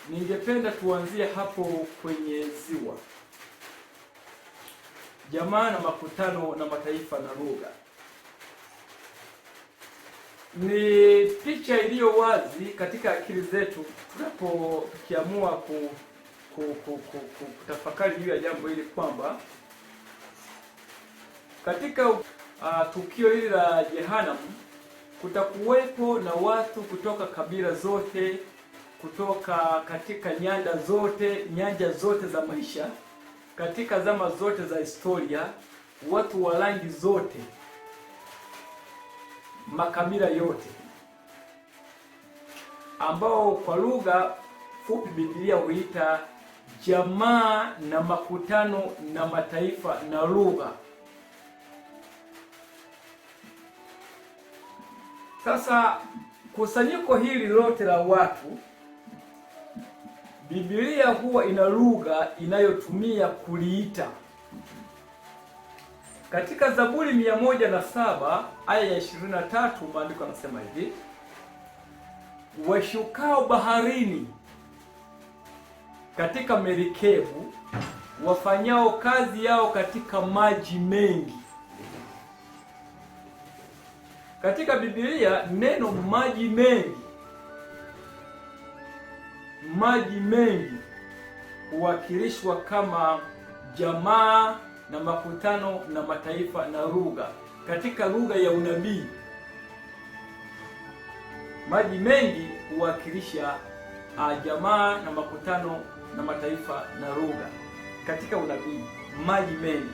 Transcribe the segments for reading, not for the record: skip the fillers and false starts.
Ningependa tuanzie hapo kwenye ziwa, jamaa na makutano na mataifa na lugha. Ni picha iliyo wazi katika akili zetu tunapokiamua kutafakari juu ya jambo hili kwamba katika tukio hili la Jehanamu kutakuwepo na watu kutoka kabila zote, kutoka katika nyanja zote za maisha, katika zama zote za historia, watu wa rangi zote, makabila yote, ambao kwa lugha fupi Biblia huita jamaa na makutano na mataifa na lugha. Sasa kusanyiko hili lote la watu, Biblia huwa ina lugha inayotumia kuliita. Katika Zaburi 107 aya ya 23 maandiko yanasema hivi: washukao baharini katika merikebu, wafanyao kazi yao katika maji mengi. Katika Biblia neno maji mengi huwakilishwa kama jamaa na makutano na mataifa na lugha. Katika lugha ya unabii, maji mengi huwakilisha jamaa na makutano na mataifa na lugha. Katika unabii, maji mengi.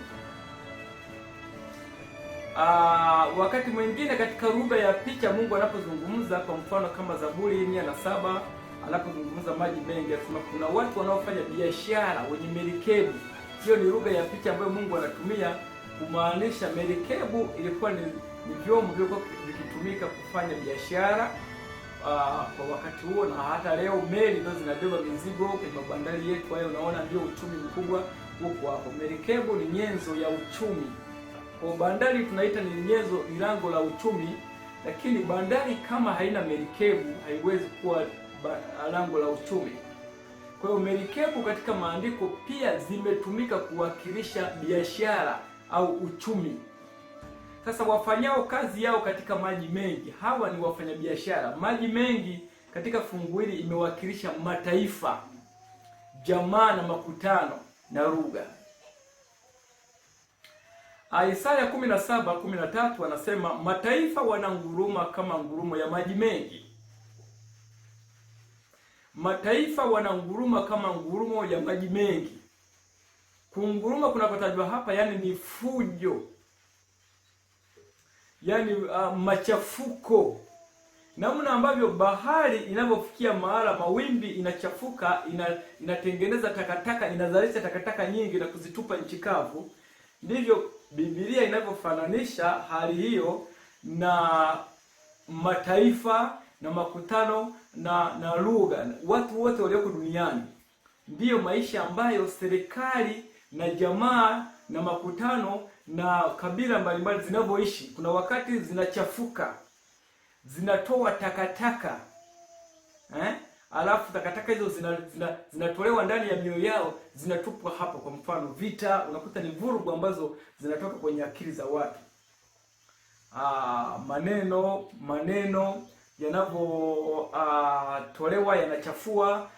Wakati mwingine katika lugha ya picha Mungu anapozungumza, kwa mfano kama Zaburi 107 anapozungumza maji mengi, anasema kuna watu wanaofanya biashara wenye merikebu. Hiyo ni lugha ya picha ambayo Mungu anatumia kumaanisha merikebu ilikuwa ni vyombo vilivyokuwa vikitumika kufanya biashara kwa wakati huo, na hata leo meli ndio zinabeba mizigo kwenye mabandari yetu. Hayo unaona ndio uchumi mkubwa huko hapo. Merikebu ni nyenzo ya uchumi. Kwa bandari tunaita ni nyenzo, lango la uchumi, lakini bandari kama haina merikebu haiwezi kuwa lango la uchumi. Kwa hiyo merikebu katika maandiko pia zimetumika kuwakilisha biashara au uchumi. Sasa wafanyao kazi yao katika maji mengi, hawa ni wafanyabiashara. Maji mengi katika fungu hili imewakilisha mataifa, jamaa na makutano na lugha. Isaya 17:13 anasema mataifa wananguruma kama ngurumo ya maji mengi. Mataifa wananguruma kama ngurumo ya maji mengi. Kunguruma kunakotajwa hapa yani ni fujo, yani machafuko. Namna ambavyo bahari inavyofikia mahala mawimbi inachafuka, inatengeneza takataka, inazalisha takataka nyingi na kuzitupa nchi kavu, ndivyo Biblia inavyofananisha hali hiyo na mataifa na makutano na lugha, watu wote walioko duniani. Ndiyo maisha ambayo serikali na jamaa na makutano na kabila mbalimbali zinavyoishi. Kuna wakati zinachafuka, zinatoa takataka, alafu takataka hizo zinatolewa ndani ya mioyo yao, zinatupwa hapo. Kwa mfano vita, unakuta ni vurugu ambazo zinatoka kwenye akili za watu. Maneno yanavyotolewa yanachafua,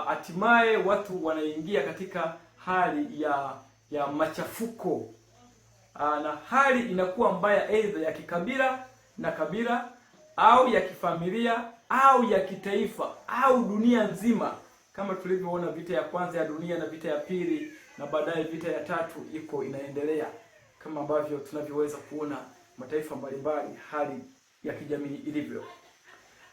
hatimaye watu wanaingia katika hali ya machafuko, na hali inakuwa mbaya, aidha ya kikabila na kabila, au ya kifamilia, au ya kitaifa, au dunia nzima, kama tulivyoona vita ya kwanza ya dunia na vita ya pili na baadaye vita ya tatu inaendelea, kama ambavyo tunavyoweza kuona mataifa mbalimbali hali ya kijamii ilivyo.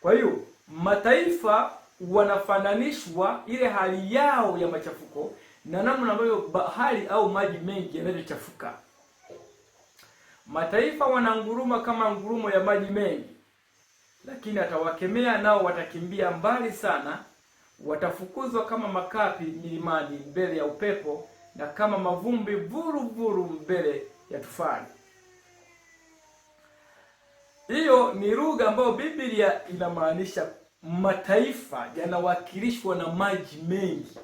Kwa hiyo mataifa wanafananishwa ile hali yao ya machafuko na namna ambavyo bahari au maji mengi yanavyochafuka. Mataifa wananguruma kama ngurumo ya maji mengi, lakini atawakemea, nao watakimbia mbali sana. Watafukuzwa kama makapi milimani mbele ya upepo, na kama mavumbi vuru mbele ya tufani. Hiyo ni lugha ambayo Biblia inamaanisha mataifa yanawakilishwa na maji mengi.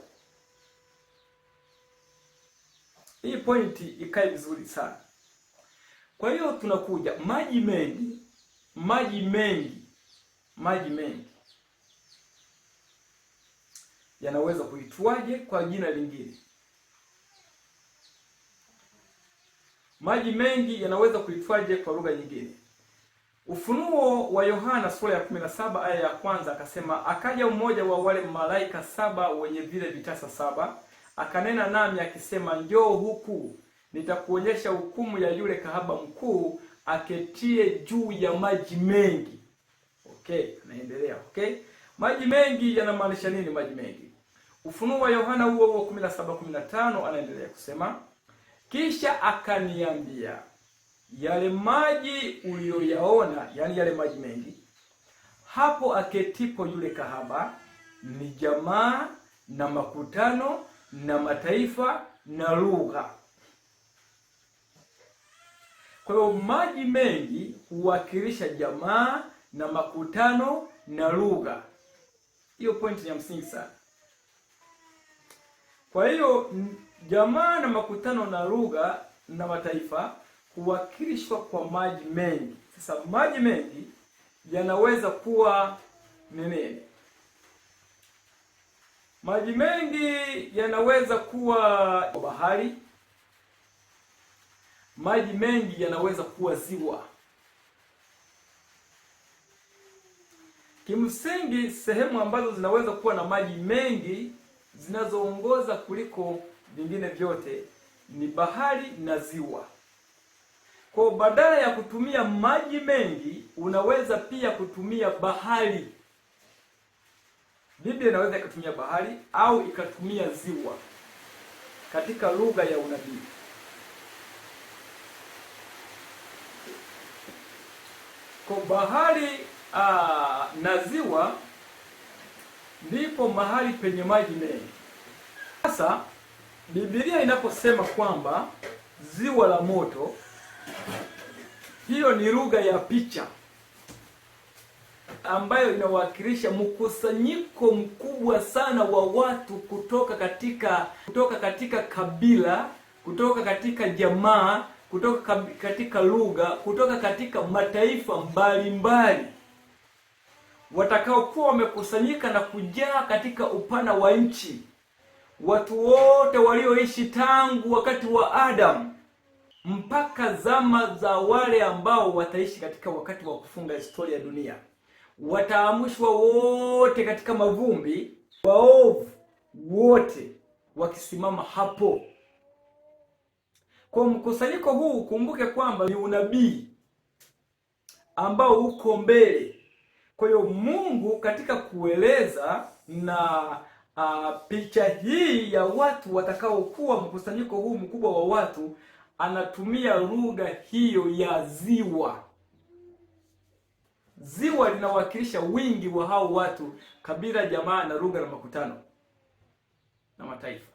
Hii pointi ikae vizuri sana. Kwa hiyo tunakuja maji mengi yanaweza kuitwaje kwa jina lingine? Maji mengi yanaweza kuitwaje kwa lugha nyingine? Ufunuo wa Yohana sura ya 17 aya ya kwanza akasema, akaja mmoja wa wale malaika 7 wenye vile vitasa 7, akanena nami akisema, njoo huku, nitakuonyesha hukumu ya yule kahaba mkuu aketie juu ya maji mengi. Okay, naendelea. Okay, maji mengi yanamaanisha nini? Maji mengi, Ufunuo wa Yohana huo 17:15 anaendelea kusema, kisha akaniambia, yale maji uliyoyaona, yani yale maji mengi, hapo aketipo yule kahaba, ni jamaa na makutano na mataifa na lugha. Kwa hiyo maji mengi huwakilisha jamaa na makutano na lugha. Hiyo point ni ya msingi sana. Kwa hiyo jamaa na makutano na lugha na mataifa huwakilishwa kwa maji mengi. Sasa maji mengi yanaweza kuwa nini? Maji mengi yanaweza kuwa bahari. Maji mengi yanaweza kuwa ziwa. Kimsingi sehemu ambazo zinaweza kuwa na maji mengi zinazoongoza kuliko vingine vyote ni bahari na ziwa. Kwa badala ya kutumia maji mengi, unaweza pia kutumia bahari. Biblia inaweza ikatumia bahari au ikatumia ziwa katika lugha ya unabii. Kwa bahari na ziwa ndipo mahali penye maji mengi. Sasa Biblia inaposema kwamba ziwa la moto, hiyo ni lugha ya picha ambayo inawakilisha mkusanyiko mkubwa sana wa watu kutoka katika kabila, kutoka katika jamaa, kutoka katika lugha, kutoka katika mataifa mbalimbali, watakaokuwa wamekusanyika na kujaa katika upana wa nchi. Watu wote walioishi tangu wakati wa Adam mpaka zama za wale ambao wataishi katika wakati wa kufunga historia ya dunia, wataamshwa wote katika mavumbi, waovu wote wakisimama hapo. Kwa mkusanyiko huu, kumbuke kwamba ni unabii ambao uko mbele. Kwa hiyo Mungu katika kueleza na picha hii ya watu watakaokuwa mkusanyiko huu mkubwa wa watu, anatumia lugha hiyo ya ziwa. Ziwa linawakilisha wingi wa hao watu, kabila, jamaa na lugha na makutano na mataifa.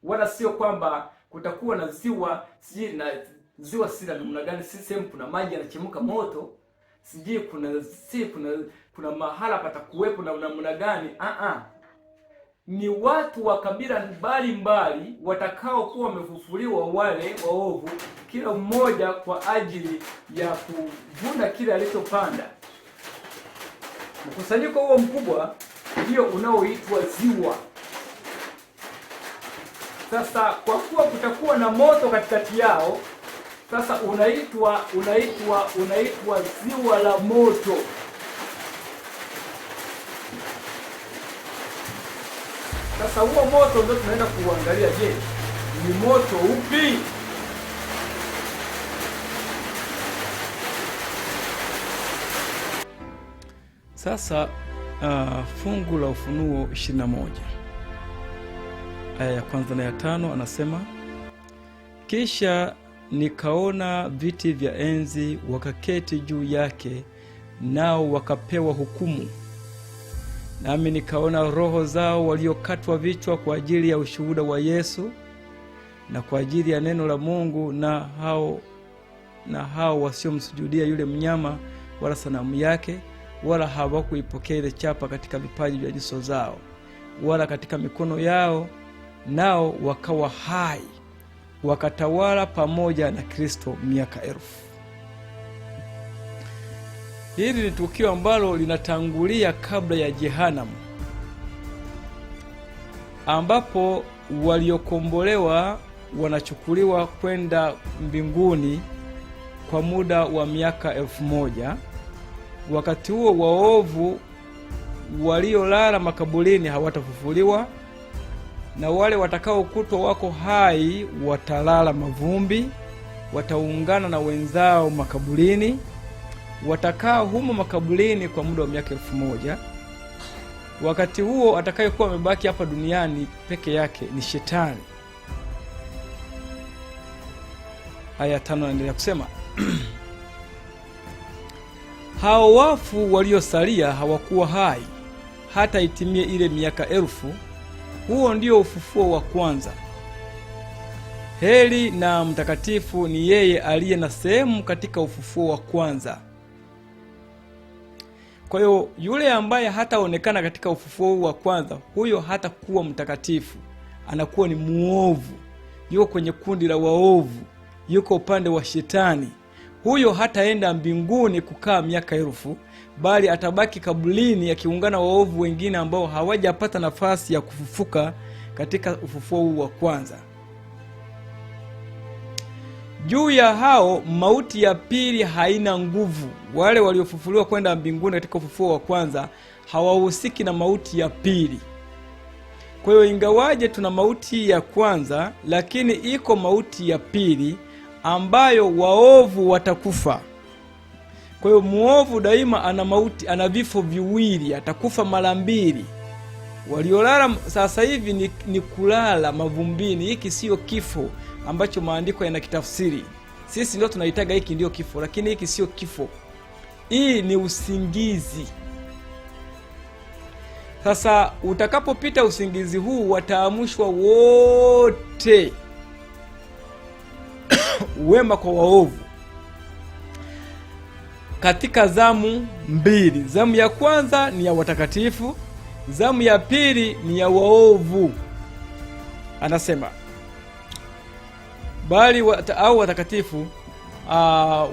Wala sio kwamba kutakuwa na ziwa sijui na ziwa sila namna gani, si sehemu kuna maji yanachemka moto, sijui kuna mahala patakuwepo na namna gani. Ni watu wa kabila mbalimbali watakao kuwa wamefufuliwa, wale waovu, kila mmoja kwa ajili ya kuvuna kile alichopanda. Mkusanyiko huo mkubwa ndio unaoitwa ziwa. Sasa kwa kuwa kutakuwa na moto katikati yao, sasa unaitwa ziwa la moto. Sasa huo moto ndio tunaenda kuangalia. Je, ni moto upi? Sasa fungu la Ufunuo 21 aya ya kwanza na ya 5 anasema, kisha nikaona viti vya enzi, wakaketi juu yake, nao wakapewa hukumu. Nami nikaona roho zao waliokatwa vichwa kwa ajili ya ushuhuda wa Yesu na kwa ajili ya neno la Mungu, na hao wasiomsujudia yule mnyama wala sanamu yake, wala hawakuipokea ile chapa katika vipaji vya nyuso zao wala katika mikono yao, nao wakawa hai, wakatawala pamoja na Kristo miaka 1000. Hili ni tukio ambalo linatangulia kabla ya Jehanamu, ambapo waliokombolewa wanachukuliwa kwenda mbinguni kwa muda wa miaka 1000. Wakati huo waovu waliolala makaburini hawatafufuliwa, na wale watakaokutwa wako hai watalala mavumbi, wataungana na wenzao makaburini, watakaa humo makaburini kwa muda wa miaka 1000. Wakati huo atakayekuwa amebaki hapa duniani peke yake ni Shetani. Aya 5 anaendelea kusema hao wafu waliosalia hawakuwa hai hata itimie ile miaka 1000. Huo ndio ufufuo wa kwanza. Heri na mtakatifu ni yeye aliye na sehemu katika ufufuo wa kwanza. Kwa hiyo yule ambaye hataonekana katika ufufuo wa kwanza, huyo hatakuwa mtakatifu, anakuwa ni muovu, yuko kwenye kundi la waovu, yuko upande wa Shetani. Huyo hataenda mbinguni kukaa miaka 1000, bali atabaki kaburini akiungana waovu wengine ambao hawajapata nafasi ya kufufuka katika ufufuo huu wa kwanza. Juu ya hao mauti ya pili haina nguvu. Wale waliofufuliwa kwenda mbinguni katika ufufuo wa kwanza hawahusiki na mauti ya pili. Kwa hiyo ingawaje tuna mauti ya kwanza, lakini iko mauti ya pili ambayo waovu watakufa. Kwa hiyo muovu daima ana mauti, ana vifo viwili, atakufa mara mbili. Waliolala sasa hivi ni kulala mavumbini. Hiki sio kifo ambacho maandiko yanakitafsiri. Sisi ndio tunaitaga hiki ndio kifo, lakini hiki sio kifo. Hii ni usingizi. Sasa utakapopita usingizi huu, wataamshwa wote wema kwa waovu katika zamu mbili. Zamu ya kwanza ni ya watakatifu, zamu ya pili ni ya waovu. Anasema bali watakatifu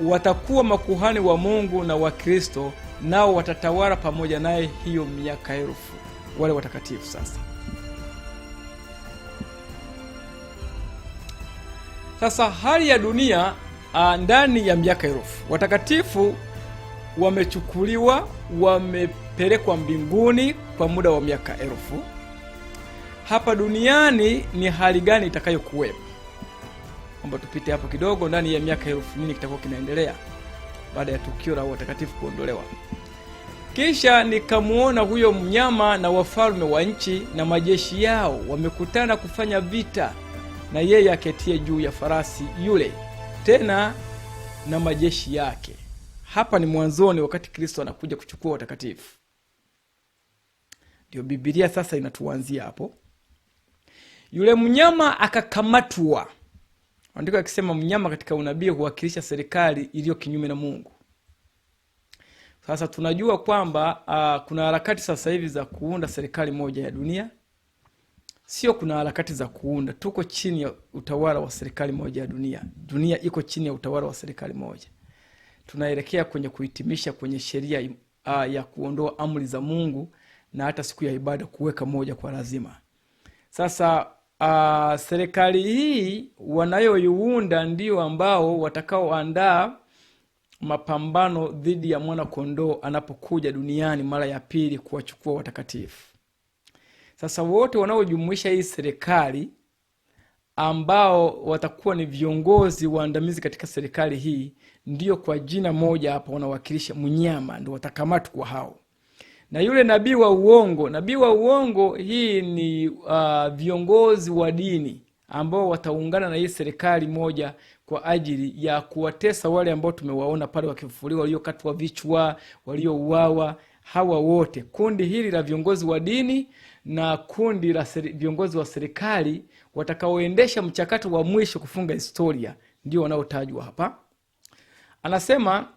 watakuwa makuhani wa Mungu na wa Kristo, nao watatawala pamoja naye hiyo miaka 1000. Wale watakatifu sasa hali ya dunia ndani ya miaka 1000, watakatifu wamechukuliwa, wamepelekwa mbinguni kwa muda wa miaka 1000. Hapa duniani ni hali gani itakayokuwepo? Kwamba tupite hapo kidogo, ndani ya miaka 1000 nini kitakuwa kinaendelea baada ya tukio la watakatifu kuondolewa. Kisha nikamuona huyo mnyama na wafalme wa nchi na majeshi yao wamekutana kufanya vita na yeye aketie juu ya farasi yule, tena na majeshi yake. Hapa ni mwanzoni, wakati Kristo anakuja kuchukua watakatifu. Ndio Biblia sasa inatuanzia hapo. Yule mnyama akakamatwa. Andiko akisema mnyama katika unabii huwakilisha serikali iliyo kinyume na Mungu. Sasa tunajua kwamba kuna harakati sasa hivi za kuunda serikali moja ya dunia. Sio kuna harakati za kuunda, tuko chini ya utawala wa serikali moja ya dunia. Dunia iko chini ya utawala wa serikali moja. Tunaelekea kwenye kuhitimisha kwenye sheria ya kuondoa amri za Mungu na hata siku ya ibada kuweka moja kwa lazima. Sasa serikali hii wanayoiunda ndio ambao watakaoandaa mapambano dhidi ya mwana kondoo anapokuja duniani mara ya pili kuwachukua watakatifu. Sasa wote wanaojumuisha hii serikali ambao watakuwa ni viongozi waandamizi katika serikali hii, ndio kwa jina moja hapa wanawakilisha mnyama, ndio watakamatwa hao. Na yule nabii wa uongo hii ni viongozi wa dini ambao wataungana na hii serikali moja kwa ajili ya kuwatesa wale ambao tumewaona pale wakifufuliwa, waliokatwa vichwa, waliouawa. Hawa wote, kundi hili la viongozi wa dini na kundi la viongozi wa serikali watakaoendesha mchakato wa mwisho kufunga historia, ndio wanaotajwa hapa. Anasema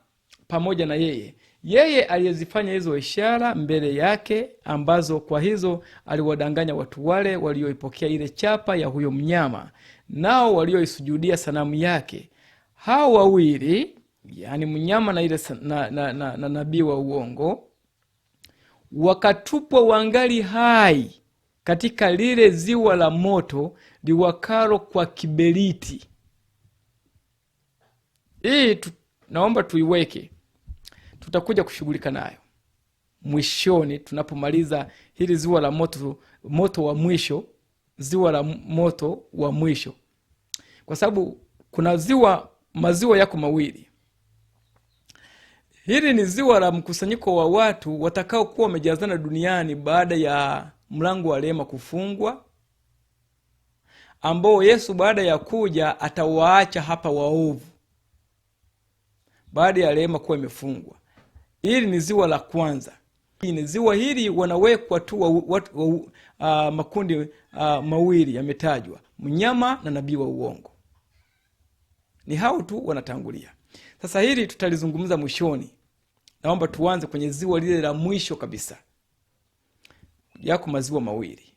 pamoja na yeye, Yeye aliyezifanya hizo ishara mbele yake, ambazo kwa hizo aliwadanganya watu wale walioipokea ile chapa ya huyo mnyama, nao walioisujudia sanamu yake. Hao wawili, yani mnyama na ile na nabii wa uongo, wakatupwa wangali hai katika lile ziwa la moto liwakalo kwa kiberiti. Hii naomba tuiweke, tutakuja kushughulika nayo mwishoni tunapomaliza hili ziwa la moto wa mwisho, ziwa la moto wa mwisho, kwa sababu kuna maziwa yako mawili. Hili ni ziwa la mkusanyiko wa watu watakao kuwa wamejazana duniani baada ya mlango wa rehema kufungwa, ambao Yesu baada ya kuja atawaacha hapa waovu baada ya rehema kuwa imefungwa. Hili ni ziwa la kwanza. Ni ziwa hili wanawekwa tu makundi mawili yametajwa, mnyama na nabii wa uongo. Ni hao tu wanatangulia. Sasa hili tutalizungumza mwishoni. Naomba tuanze kwenye ziwa lile la mwisho kabisa. Yako maziwa mawili.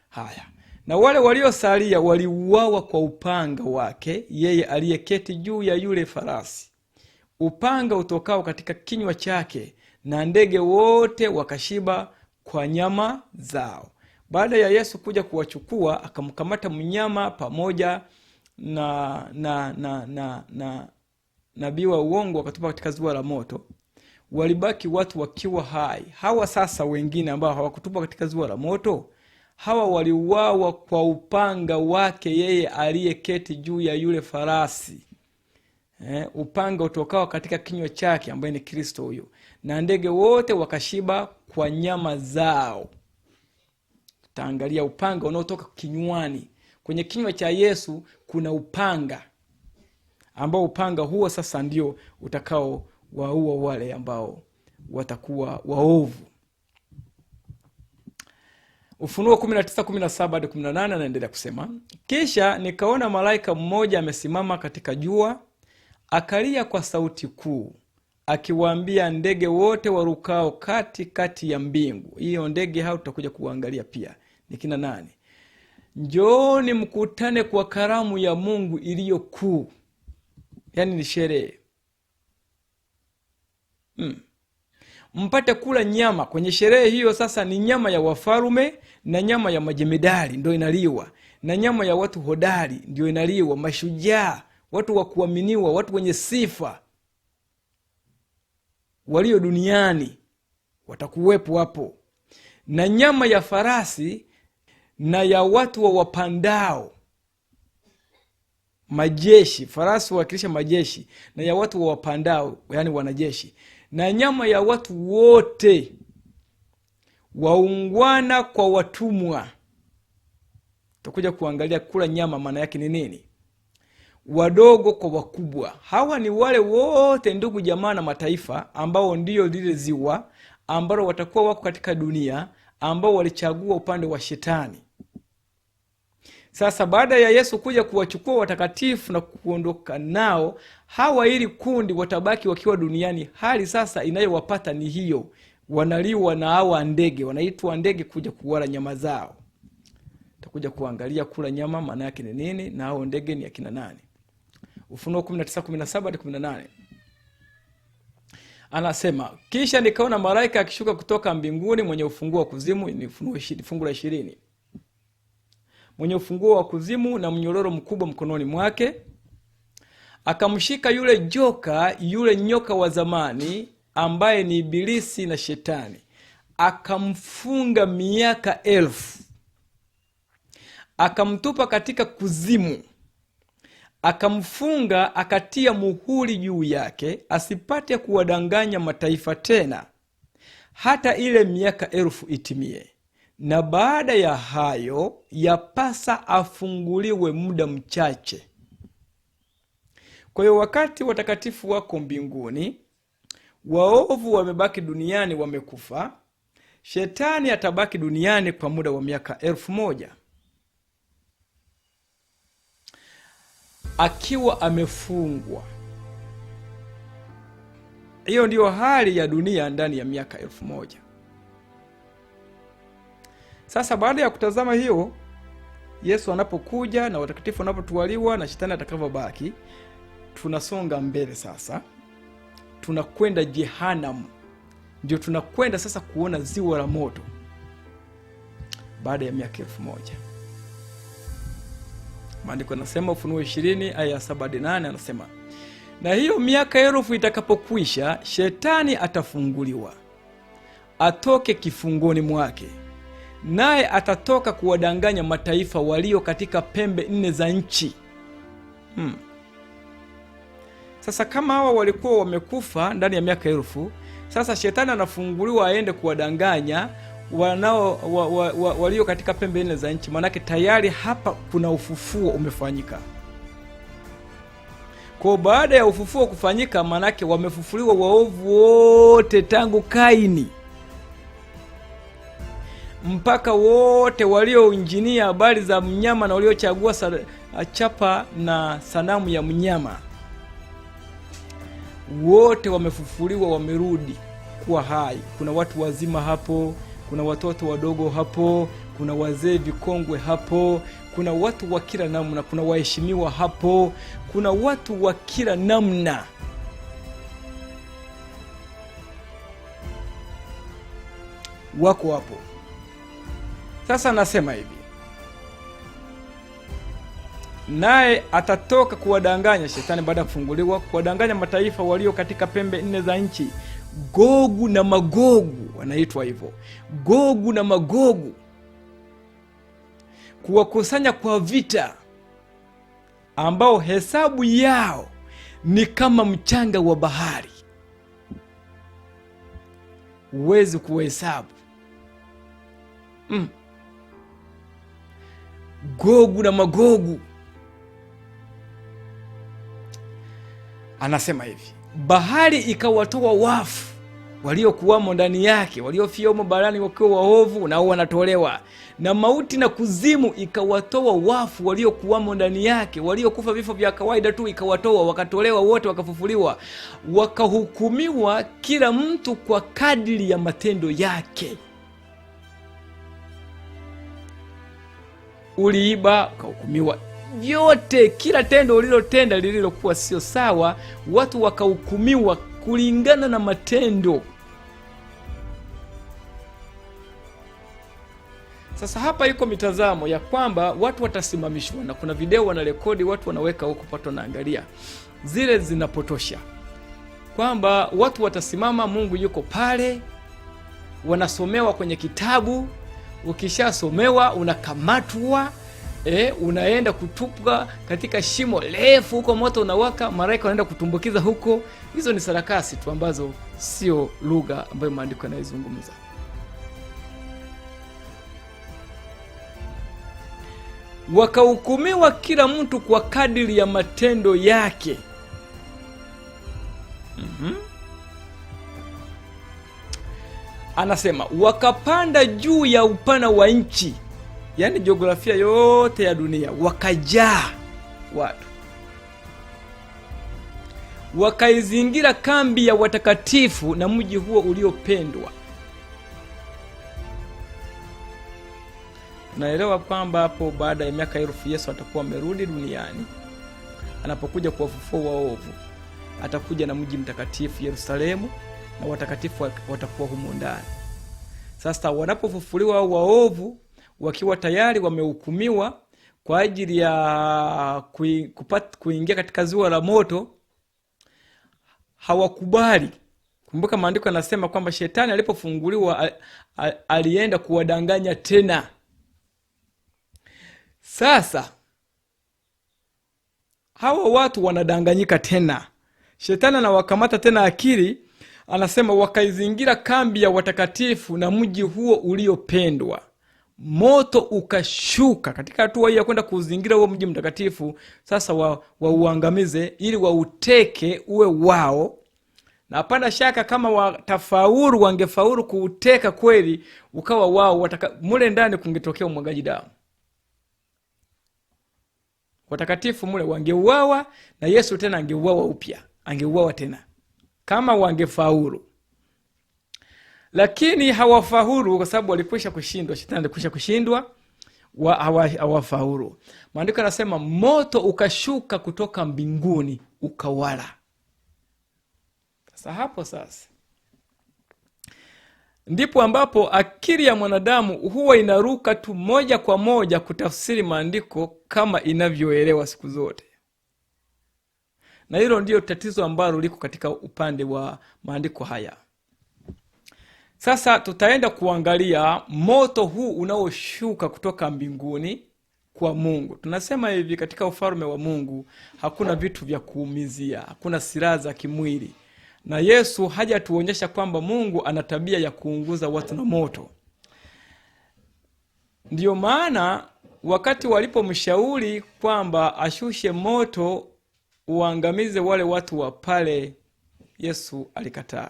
Haya. Na wale waliosalia waliuawa kwa upanga wake yeye aliyeketi juu ya yule farasi, upanga utokao katika kinywa chake, na ndege wote wakashiba kwa nyama zao. Baada ya Yesu kuja kuwachukua, akamkamata mnyama pamoja na nabii wa uongo, wakatupa katika ziwa la moto. Walibaki watu wakiwa hai. Hawa sasa wengine ambao hawakutupa katika ziwa la moto, hawa waliuawa kwa upanga wake yeye aliyeketi juu ya yule farasi. Upanga utokao katika kinywa chake, ambaye ni Kristo huyo, na ndege wote wakashiba kwa nyama zao. Tutaangalia upanga unaotoka kinywani. Kwenye kinywa cha Yesu kuna upanga, ambao upanga huo sasa ndio utakao waua wale ambao watakuwa waovu. Ufunuo 19:17-18 anaendelea kusema, kisha nikaona malaika mmoja amesimama katika jua, akalia kwa sauti kuu, akiwaambia ndege wote warukao kati ya mbingu. Hiyo ndege hao tutakuja kuangalia pia ni kina nani. Njooni mkutane kwa karamu ya Mungu iliyo kuu. Yani ni sherehe. Mpate kula nyama. Kwenye sherehe hiyo sasa ni nyama ya wafarume na nyama ya majemedari ndio inaliwa, na nyama ya watu hodari ndio inaliwa, mashujaa, watu wa kuaminiwa, watu wenye sifa walio duniani watakuwepo hapo, na nyama ya farasi na ya watu wa wapandao majeshi. Farasi wakilisha majeshi, na ya watu wa wapandao, yani wanajeshi, na nyama ya watu wote, waungwana kwa watumwa. Tutakuja kuangalia kula nyama maana yake ni nini. Wadogo kwa wakubwa. Hawa ni wale wote ndugu jamaa na mataifa ambao ndio lile ziwa ambao watakuwa wako katika dunia, ambao walichagua upande wa shetani. Sasa baada ya Yesu kuja kuwachukua watakatifu na kuondoka nao, hawa ili kundi watabaki wakiwa duniani. Hali sasa inayowapata ni hiyo, wanaliwa na hawa ndege, wanaitwa ndege kuja kuwala nyama zao. Tutakuja kuangalia kula nyama maana yake ni nini, na hao ndege ni akina nani. Ufunuo 19:17-18 anasema, kisha nikaona malaika akishuka kutoka mbinguni mwenye ufunguo wa kuzimu. Ni Ufunuo fungu la 20. Mwenye ufunguo wa kuzimu na mnyororo mkubwa mkononi mwake, akamshika yule joka, yule nyoka wa zamani, ambaye ni Ibilisi na Shetani, akamfunga miaka 1000, akamtupa katika kuzimu, akamfunga, akatia muhuri juu yake, asipate kuwadanganya mataifa tena, hata ile miaka 1000 itimie. Na baada ya hayo yapasa afunguliwe muda mchache. Kwa hiyo wakati watakatifu wako mbinguni, waovu wamebaki duniani, wamekufa, Shetani atabaki duniani kwa muda wa miaka 1000 akiwa amefungwa. Hiyo ndiyo hali ya dunia ndani ya miaka 1000. Sasa baada ya kutazama hiyo, Yesu anapokuja na watakatifu wanapotwaliwa na shetani atakavyobaki, tunasonga mbele sasa. Tunakwenda Jehanamu. Ndio tunakwenda sasa kuona ziwa la moto baada ya miaka 1000. Maandiko yanasema, Ufunuo 20 aya 7-8, anasema, na hiyo miaka 1000 itakapokwisha, shetani atafunguliwa, atoke kifungoni mwake, naye atatoka kuwadanganya mataifa walio katika pembe 4 za nchi. Sasa kama hawa walikuwa wamekufa ndani ya miaka 1000, sasa shetani anafunguliwa aende kuwadanganya walio katika pembe 4 za nchi. Manake tayari hapa kuna ufufuo umefanyika. Kwa baada ya ufufuo kufanyika, manake wamefufuliwa waovu wote tangu Kaini mpaka wote walioinjinia habari za mnyama na waliochagua chapa na sanamu ya mnyama. Wote wamefufuliwa, wamerudi kuwa hai. Kuna watu wazima hapo, kuna watoto wadogo hapo, kuna wazee vikongwe hapo, kuna watu wa kila namna, kuna waheshimiwa hapo, kuna watu wa kila namna. Wako hapo. Sasa nasema hivi, naye atatoka kuwadanganya, shetani baada ya kufunguliwa, kuwadanganya mataifa walio katika pembe 4 za nchi. Gogu na Magogu wanaitwa hivyo, Gogu na Magogu, kuwakusanya kwa vita, ambao hesabu yao ni kama mchanga wa bahari, huwezi kuhesabu. Gogu na Magogu. Anasema hivi, bahari ikawatoa wafu waliokuwamo ndani yake, waliofiomo barani wakiwa waovu, nao wanatolewa. Na mauti na kuzimu ikawatoa wafu waliokuwamo ndani yake, waliokufa vifo vya kawaida tu ikawatoa, wakatolewa wote, wakafufuliwa, wakahukumiwa kila mtu kwa kadiri ya matendo yake. Uliiba, ukahukumiwa. Vyote, kila tendo ulilotenda lililokuwa sio sawa, watu wakahukumiwa kulingana na matendo. Sasa hapa iko mitazamo ya kwamba watu watasimamishwa, na kuna video wanarekodi, watu wanaweka huko, pato naangalia. Zile zinapotosha kwamba watu watasimama, Mungu yuko pale, wanasomewa kwenye kitabu. Ukishasomewa unakamatwa, unaenda kutupwa katika shimo refu huko, moto unawaka, malaika wanaenda kutumbukiza huko. Hizo ni sarakasi tu ambazo sio lugha ambayo maandiko yanayozungumza. Wakahukumiwa kila mtu kwa kadiri ya matendo yake. Anasema wakapanda juu ya upana wa nchi, yani jiografia yote ya dunia, wakajaa watu, wakaizingira kambi ya watakatifu na mji huo uliopendwa. Tunaelewa kwamba hapo baada ya miaka 1000 Yesu atakuwa amerudi duniani. Anapokuja kuwafufua waovu, atakuja na mji mtakatifu Yerusalemu, na watakatifu watakuwa humo ndani. Sasa wanapofufuliwa waovu, wakiwa tayari wamehukumiwa kwa ajili ya kuingia katika ziwa la moto, hawakubali. Kumbuka maandiko yanasema kwamba shetani alipofunguliwa alienda kuwadanganya tena. Sasa hawa watu wanadanganyika tena, shetani anawakamata tena akili. Anasema wakaizingira kambi ya watakatifu na mji huo uliopendwa. Moto ukashuka katika hatua hii ya kwenda kuzingira huo mji mtakatifu. Sasa wauangamize ili wauteke uwe wao. Na hapana shaka kama watafaulu, wangefaulu kuuteka kweli ukawa wao, mule ndani kungetokea umwagaji damu. Watakatifu mule wangeuawa, na Yesu tena angeuawa upya, angeuawa tena. kama wangefaulu. Lakini hawafaulu kwa sababu walikwisha kushindwa. Shetani alikwisha kushindwa, hawafaulu. Maandiko yanasema moto ukashuka kutoka mbinguni ukawala. Sasa ndipo ambapo akili ya mwanadamu huwa inaruka tu moja kwa moja kutafsiri maandiko kama inavyoelewa siku zote. Na hilo ndio tatizo ambalo liko katika upande wa maandiko haya. Sasa tutaenda kuangalia moto huu unaoshuka kutoka mbinguni kwa Mungu. Tunasema hivi, katika ufalme wa Mungu hakuna vitu vya kuumizia, hakuna silaha za kimwili. Na Yesu haja tuonyesha kwamba Mungu ana tabia ya kuunguza watu na moto. Ndiyo maana wakati walipomshauri kwamba ashushe moto uangamize wale watu wa pale, Yesu alikataa.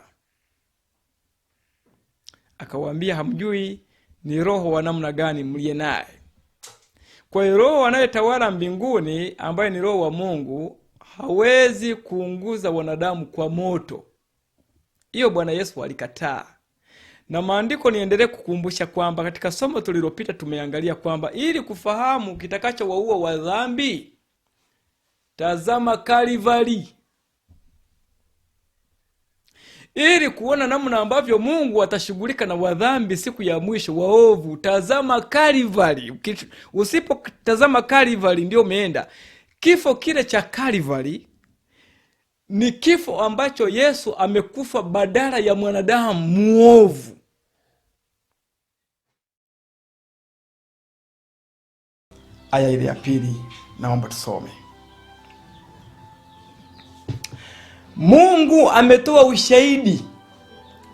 Akawaambia, hamjui ni roho wa namna gani mliye naye. Kwa hiyo roho anayetawala mbinguni, ambaye ni roho wa Mungu, hawezi kuunguza wanadamu kwa moto. Hiyo Bwana Yesu alikataa. Na maandiko niendelee kukumbusha kwamba katika somo tulilopita tumeangalia kwamba ili kufahamu kitakacho waua wa dhambi, tazama Kalvari. Ili kuona namna ambavyo Mungu atashughulika na wadhambi siku ya mwisho waovu, tazama Kalvari. Usipotazama Kalvari ndio umeenda. Kifo kile cha Kalvari ni kifo ambacho Yesu amekufa badala ya mwanadamu muovu. Aya ile ya pili naomba tusome. Mungu ametoa ushahidi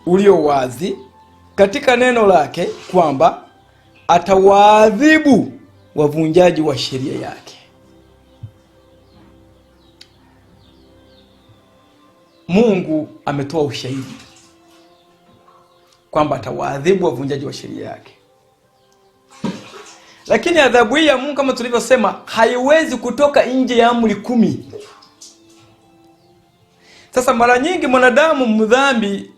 ulio wazi katika neno lake kwamba atawaadhibu wavunjaji wa sheria yake. Mungu ametoa ushahidi kwamba atawaadhibu wavunjaji wa sheria yake. Lakini adhabu hii ya Mungu kama tulivyosema haiwezi kutoka nje ya amri 10. Sasa mara nyingi mwanadamu mdhambi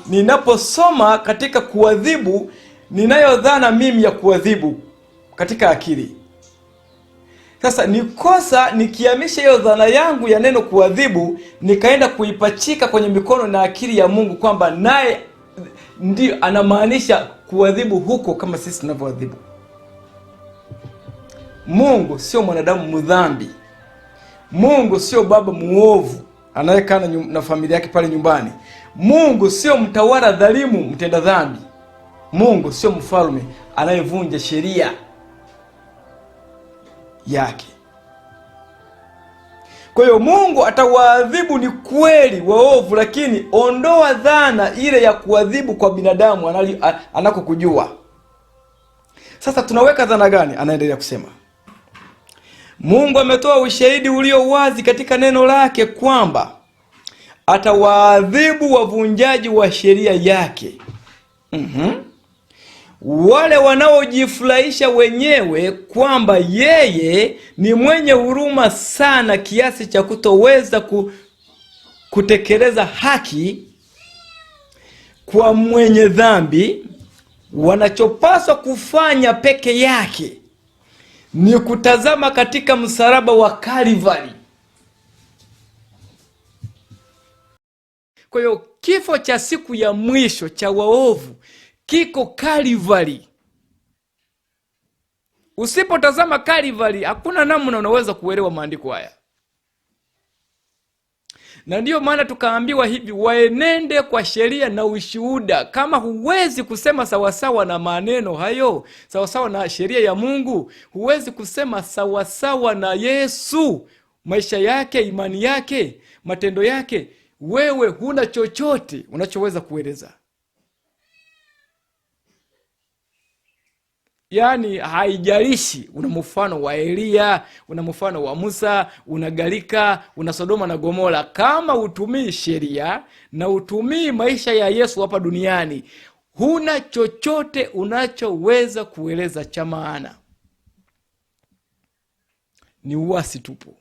ninaposoma katika kuadhibu, ninayo dhana mimi ya kuadhibu katika akili. Sasa nikosa nikihamisha hiyo dhana yangu ya neno kuadhibu, nikaenda kuipachika kwenye mikono na akili ya Mungu kwamba naye ndio anamaanisha kuadhibu huko kama sisi tunavyoadhibu. Mungu sio mwanadamu mdhambi. Mungu sio baba muovu anayekaa na familia yake pale nyumbani. Mungu sio mtawala dhalimu mtenda dhambi. Mungu sio mfalme anayevunja sheria yake. Kwa hiyo Mungu atawaadhibu ni kweli waovu, lakini ondoa dhana ile ya kuadhibu kwa binadamu anakokujua. Sasa tunaweka dhana gani? Anaendelea kusema, Mungu ametoa ushahidi ulio wazi katika neno lake kwamba atawaadhibu wavunjaji wa sheria yake. Wale wanaojifurahisha wenyewe kwamba yeye ni mwenye huruma sana kiasi cha kutoweza kutekeleza haki kwa mwenye dhambi, wanachopaswa kufanya peke yake ni kutazama katika msalaba wa Kalvari. Kwa hiyo kifo cha siku ya mwisho cha waovu kiko Kalvari. Usipotazama Kalvari, hakuna namna unaweza kuelewa maandiko haya. Na ndiyo maana tukaambiwa hivi, waenende kwa sheria na ushuhuda. Kama huwezi kusema sawasawa na maneno hayo, sawasawa na sheria ya Mungu, huwezi kusema sawasawa na Yesu, maisha yake, imani yake, matendo yake, wewe huna chochote unachoweza kueleza. Yaani haijalishi una mfano wa Elia, una mfano wa Musa, una Galika, una Sodoma na Gomora, kama utumii sheria na utumii maisha ya Yesu hapa duniani, huna chochote unachoweza kueleza cha maana. Ni uasi tupu.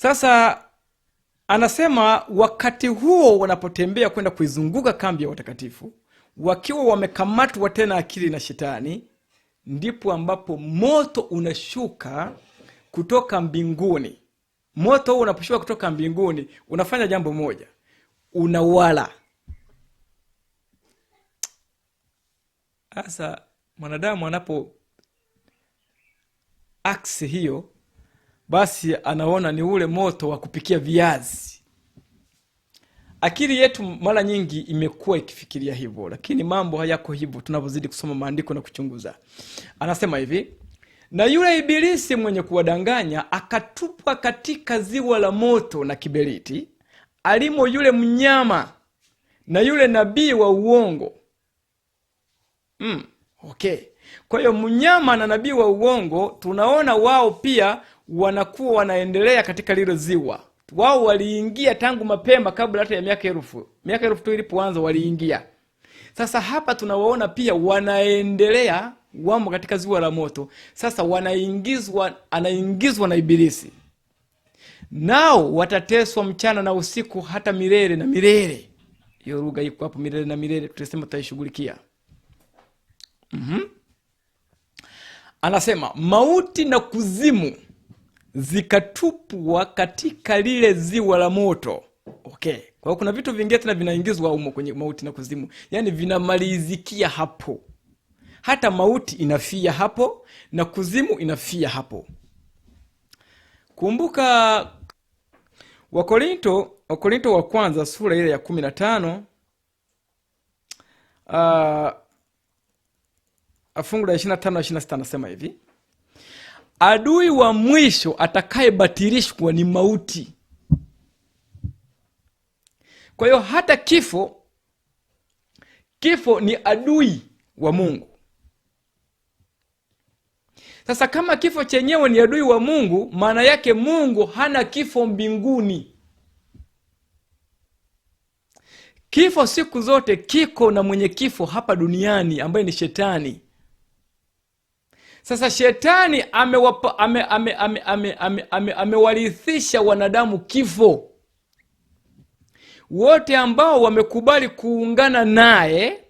Sasa anasema wakati huo wanapotembea kwenda kuizunguka kambi ya watakatifu, wakiwa wamekamatwa tena akili na shetani, ndipo ambapo moto unashuka kutoka mbinguni. Moto huo unaposhuka kutoka mbinguni unafanya jambo moja, unawala. Sasa mwanadamu anapo aksi hiyo, basi anaona ni ule moto wa kupikia viazi. Akili yetu mara nyingi imekuwa ikifikiria hivyo, lakini mambo hayako hivyo tunapozidi kusoma maandiko na kuchunguza. Anasema hivi, na yule ibilisi mwenye kuwadanganya akatupwa katika ziwa la moto na kiberiti, alimo yule mnyama na yule nabii wa uongo. Okay. Kwa hiyo mnyama na nabii wa uongo tunaona wao pia wanakuwa wanaendelea katika lile ziwa. Wao waliingia tangu mapema kabla hata ya miaka elfu tu ilipoanza waliingia. Sasa hapa tunawaona pia wanaendelea, wamo katika ziwa la moto. Sasa anaingizwa na ibilisi. Nao watateswa mchana na usiku hata milele na milele. Hiyo lugha iko hapo, milele na milele, tutasema tutaishughulikia. Anasema mauti na kuzimu zikatupwa katika lile ziwa la moto. Okay. Kwa hiyo kuna vitu vingine tena vinaingizwa humo kwenye mauti na kuzimu. Yaani vinamalizikia hapo. Hata mauti inafia hapo na kuzimu inafia hapo. Kumbuka Wakorinto wa kwanza sura ile ya 15 fungu la 25 na 26 anasema hivi, adui wa mwisho atakayebatilishwa ni mauti. Kwa hiyo hata kifo ni adui wa Mungu. Sasa kama kifo chenyewe ni adui wa Mungu, maana yake Mungu hana kifo mbinguni. Kifo siku zote kiko na mwenye kifo hapa duniani ambaye ni shetani. Sasa shetani amewarithisha wanadamu kifo. Wote ambao wamekubali kuungana naye,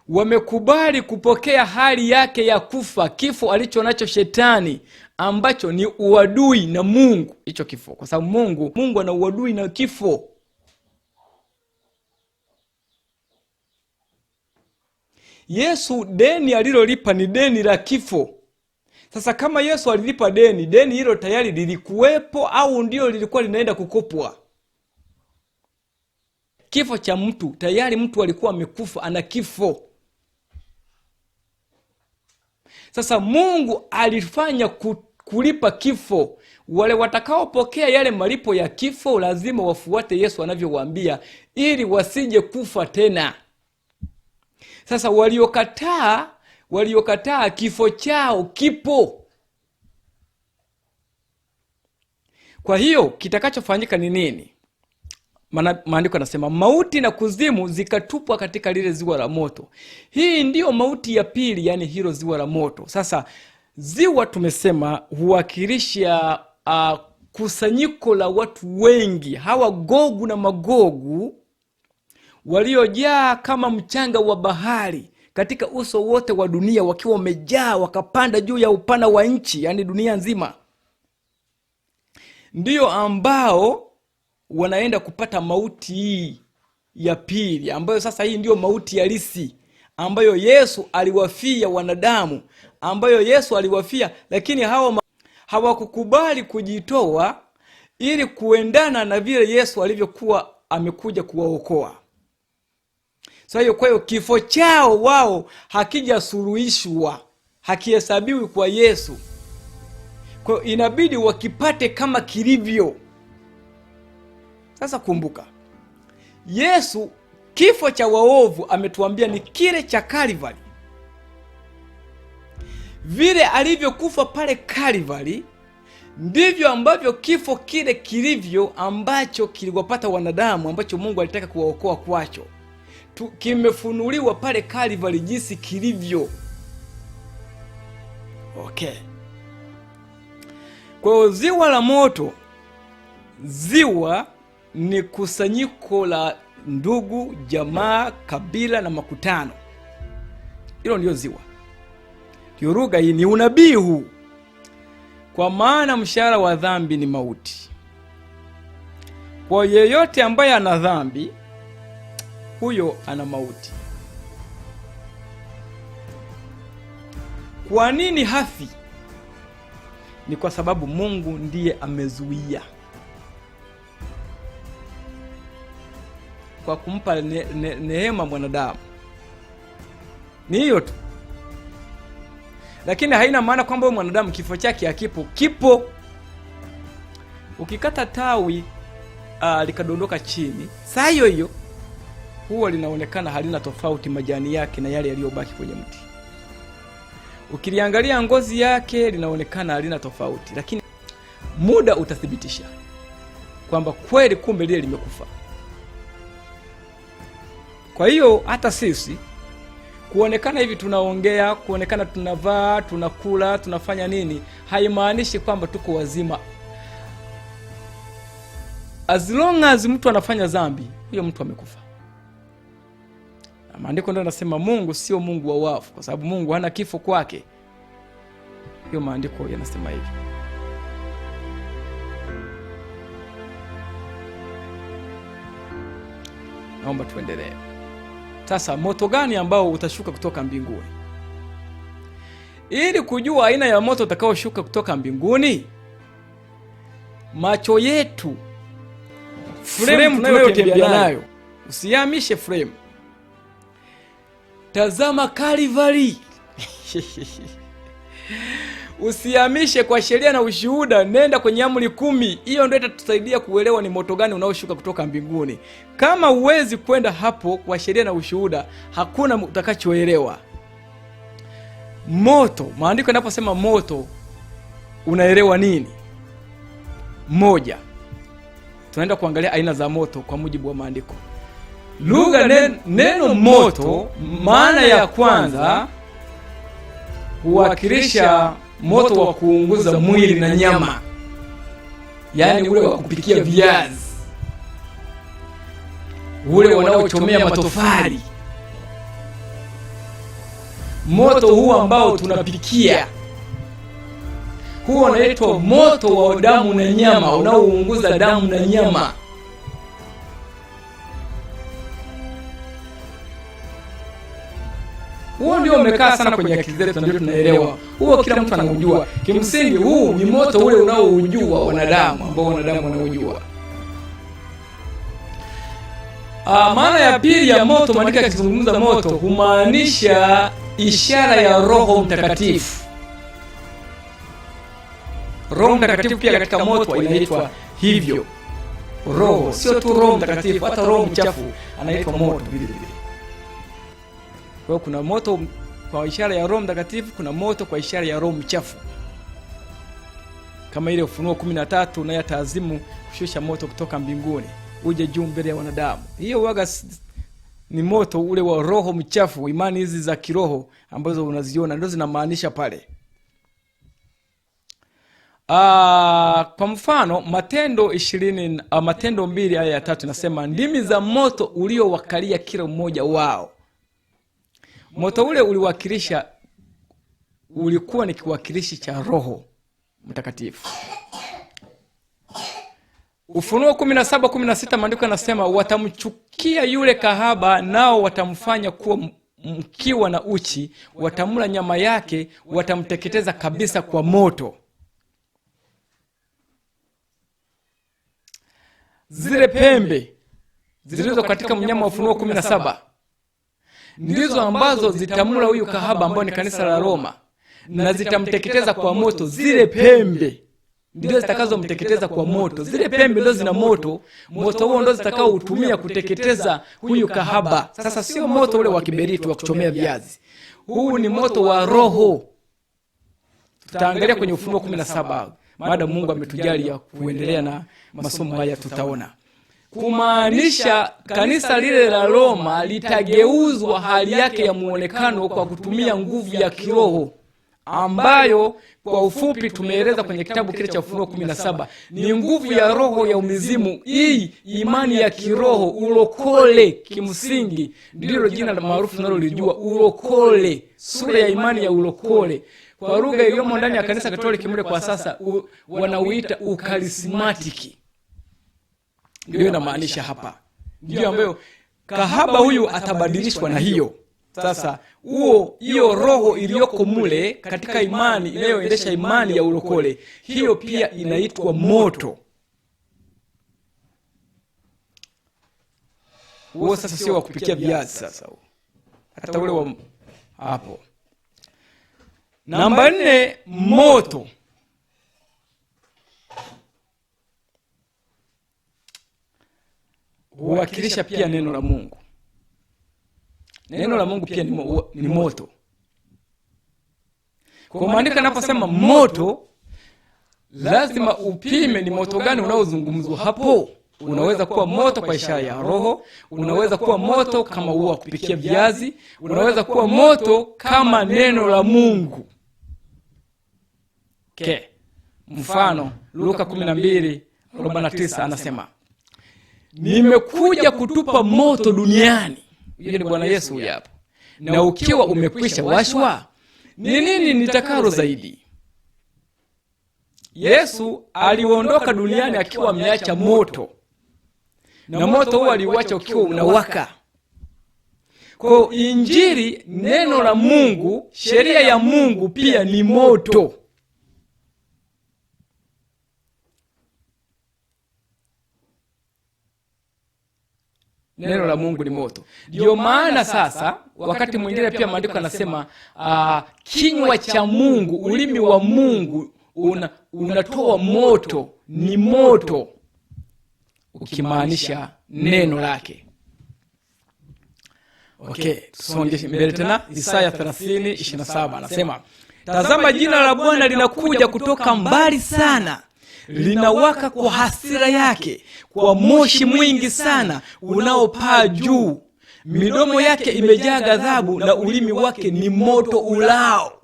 wamekubali kupokea hali yake ya kufa, kifo alicho nacho shetani, ambacho ni uadui na Mungu, hicho kifo. Kwa sababu Mungu ana uadui na kifo. Yesu deni alilolipa ni deni la kifo. Sasa kama Yesu alilipa deni hilo tayari lilikuwepo au ndio lilikuwa linaenda kukopwa? Kifo cha mtu, tayari mtu alikuwa amekufa, ana kifo. Sasa Mungu alifanya kulipa kifo. Wale watakaopokea yale malipo ya kifo lazima wafuate Yesu anavyowaambia ili wasije kufa tena. Sasa waliokataa kifo chao kipo. Kwa hiyo kitakachofanyika ni nini? Maandiko yanasema mauti na kuzimu zikatupwa katika lile ziwa la moto. Hii ndiyo mauti ya pili, yani hilo ziwa la moto. Sasa ziwa tumesema huwakilisha kusanyiko la watu wengi, hawa Gogu na Magogu, waliojaa kama mchanga wa bahari katika uso wote wa dunia, wakiwa wamejaa wakapanda juu ya upana wa nchi, yani dunia nzima. Ndiyo ambao wanaenda kupata mauti hii ya pili, ambayo sasa hii ndiyo mauti halisi ambayo Yesu aliwafia wanadamu, ambayo Yesu aliwafia, lakini hawakukubali kujitoa ili kuendana na vile Yesu alivyokuwa amekuja kuwaokoa. Kwa hiyo kifo chao wao hakijasuluhishwa, hakihesabiwi kwa Yesu. Kwa hiyo inabidi wakipate kama kilivyo. Sasa kumbuka, Yesu kifo cha waovu ametuambia ni kile cha Kalvari. Vile alivyokufa pale Kalvari, ndivyo ambavyo kifo kile kilivyo ambacho kiliwapata wanadamu, ambacho Mungu alitaka kuwaokoa kwacho. Kimefunuliwa pale Kalvari jinsi kilivyo. Okay. Kwa hiyo ziwa la moto, ziwa ni kusanyiko la ndugu, jamaa, kabila na makutano. Hilo ndio ziwa. Ndio lugha hii, ni unabii huu. Kwa maana mshahara wa dhambi ni mauti. Kwa yeyote ambaye ana dhambi, huyo ana mauti. Kwa nini hafi? Ni kwa sababu Mungu ndiye amezuia, kwa kumpa neema mwanadamu. Ni hiyo tu. Lakini haina maana kwamba mwanadamu kifo chake hakipo. Kipo. Ukikata tawi likadondoka chini, saa hiyo hiyo huwa linaonekana halina tofauti majani yake na yale yaliyobaki kwenye mti. Ukiliangalia ngozi yake linaonekana halina tofauti, lakini muda utathibitisha kwamba kweli kumbe lile limekufa. Kwa hiyo hata sisi kuonekana hivi tunaongea, kuonekana tunavaa, tunakula, tunafanya nini, haimaanishi kwamba tuko wazima. As long as mtu anafanya dhambi, huyo mtu amekufa. Na maandiko ndio yanasema Mungu sio Mungu wa wafu, kwa sababu Mungu hana kifo kwake. Hiyo maandiko yanasema hivi. Naomba tuendelee. Sasa moto gani ambao utashuka kutoka mbinguni? Ili kujua aina ya moto utakaoshuka kutoka mbinguni, macho yetu, frame tunayotembea nayo, usihamishe frame. Tazama Calvary. Usihamishe kwa sheria na ushuhuda, nenda kwenye amri 10. Hiyo ndio itatusaidia kuelewa ni moto gani unaoshuka kutoka mbinguni. Kama uwezi kwenda hapo kwa sheria na ushuhuda, hakuna utakachoelewa. Moto, maandiko yanaposema moto, unaelewa nini? Moja, tunaenda kuangalia aina za moto kwa mujibu wa maandiko. Lugha neno moto, maana ya kwanza huwakilisha moto wa kuunguza mwili na nyama, yaani ule wa kupikia viazi, ule wanaochomea matofali. Moto huu ambao tunapikia, huo unaitwa moto wa damu na nyama, unaounguza damu na nyama. Huo ndio umekaa sana kwenye akili zetu, ndio tunaelewa. Huo kila mtu anaujua. Kimsingi huu ni moto ule unaoujua wanadamu, ambao wanadamu wanaujua. Maana ya pili ya moto, maandiko yakizungumza moto, humaanisha ishara ya Roho Mtakatifu. Roho Mtakatifu pia katika moto inaitwa hivyo. Roho, sio tu Roho Mtakatifu, hata Roho mchafu anaitwa moto vile vile. Kwa hiyo kuna moto kwa ishara ya Roho Mtakatifu, kuna moto kwa ishara ya Roho mchafu. Kama ile Ufunuo 13 na yataazimu kushusha moto kutoka mbinguni uje juu mbele ya wanadamu. Hiyo waga ni moto ule wa roho mchafu. Imani hizi za kiroho ambazo unaziona ndio zinamaanisha pale. Kwa mfano Matendo 20, Matendo 2 aya ya 3 nasema ndimi za moto uliowakalia kila mmoja wao. Moto ule uliwakilisha, ulikuwa ni kiwakilishi cha Roho Mtakatifu. Ufunuo 17:16 maandiko yanasema watamchukia yule kahaba, nao watamfanya kuwa mkiwa na uchi, watamla nyama yake, watamteketeza kabisa kwa moto. Zile pembe zilizo katika mnyama wa Ufunuo 17 ndizo ambazo zitamula huyu kahaba ambao ni kanisa la Roma, na zitamteketeza kwa moto. Zile pembe ndio zitakazomteketeza kwa moto. Zile pembe ndio zina moto. Moto huo ndio zitakao utumia kuteketeza huyu kahaba. Sasa sio moto ule wa kiberiti wa kuchomea viazi. Huu ni moto wa Roho. Tutaangalia kwenye Ufunuo 17. Maada Mungu ametujalia kuendelea na masomo haya, tutaona. Kumaanisha kanisa lile la Roma litageuzwa hali yake ya muonekano kwa kutumia nguvu ya kiroho ambayo kwa ufupi tumeeleza kwenye kitabu kile cha Ufunuo 17, ni nguvu ya roho ya umizimu. Hii imani ya kiroho, ulokole, kimsingi ndilo jina la maarufu tunalolijua, ulokole, sura ya imani ya ulokole. Kwa lugha iliyomo ndani ya kanisa Katoliki mle kwa sasa wanauita ukarismatiki. Ndio inamaanisha hapa. Ndio ambayo kahaba huyu atabadilishwa na hiyo. Sasa hiyo roho iliyoko mule katika imani inayoendesha imani ya ulokole, hiyo pia inaitwa moto. Huo sasa sio wa kupikia viazi sasa huo. Hata ule wa hapo. Namba 4, moto. Huwakilisha pia neno la Mungu. Neno la Mungu pia ni moto. Kwa maandiko yanaposema moto, lazima upime ni moto gani unaozungumzwa hapo. Unaweza kuwa moto kwa ishara ya roho, unaweza kuwa moto kama huo wa kupikia viazi, unaweza kuwa moto kama neno la Mungu. Mfano Luka 12:49 anasema, nimekuja kutupa moto duniani. Yeye ni Bwana Yesu huyu hapa. Na ukiwa umekwisha washwa, ni nini nitakalo zaidi? Yesu aliondoka duniani akiwa ameacha moto. Na moto huo aliuacha ukiwa unawaka. Kwa Injili, neno la Mungu, sheria ya Mungu pia ni moto. Neno la Mungu ni moto. Ndio maana sasa wakati mwingine pia maandiko yanasema kinywa cha Mungu, ulimi wa Mungu unatoa moto, ni moto, ukimaanisha neno lake. Tusonge mbele tena. Isaya 30:27 anasema, tazama jina la Bwana linakuja kutoka mbali sana, linawaka kwa hasira yake, kwa moshi mwingi sana unaopaa juu. Midomo yake imejaa ghadhabu na ulimi wake ni moto ulao.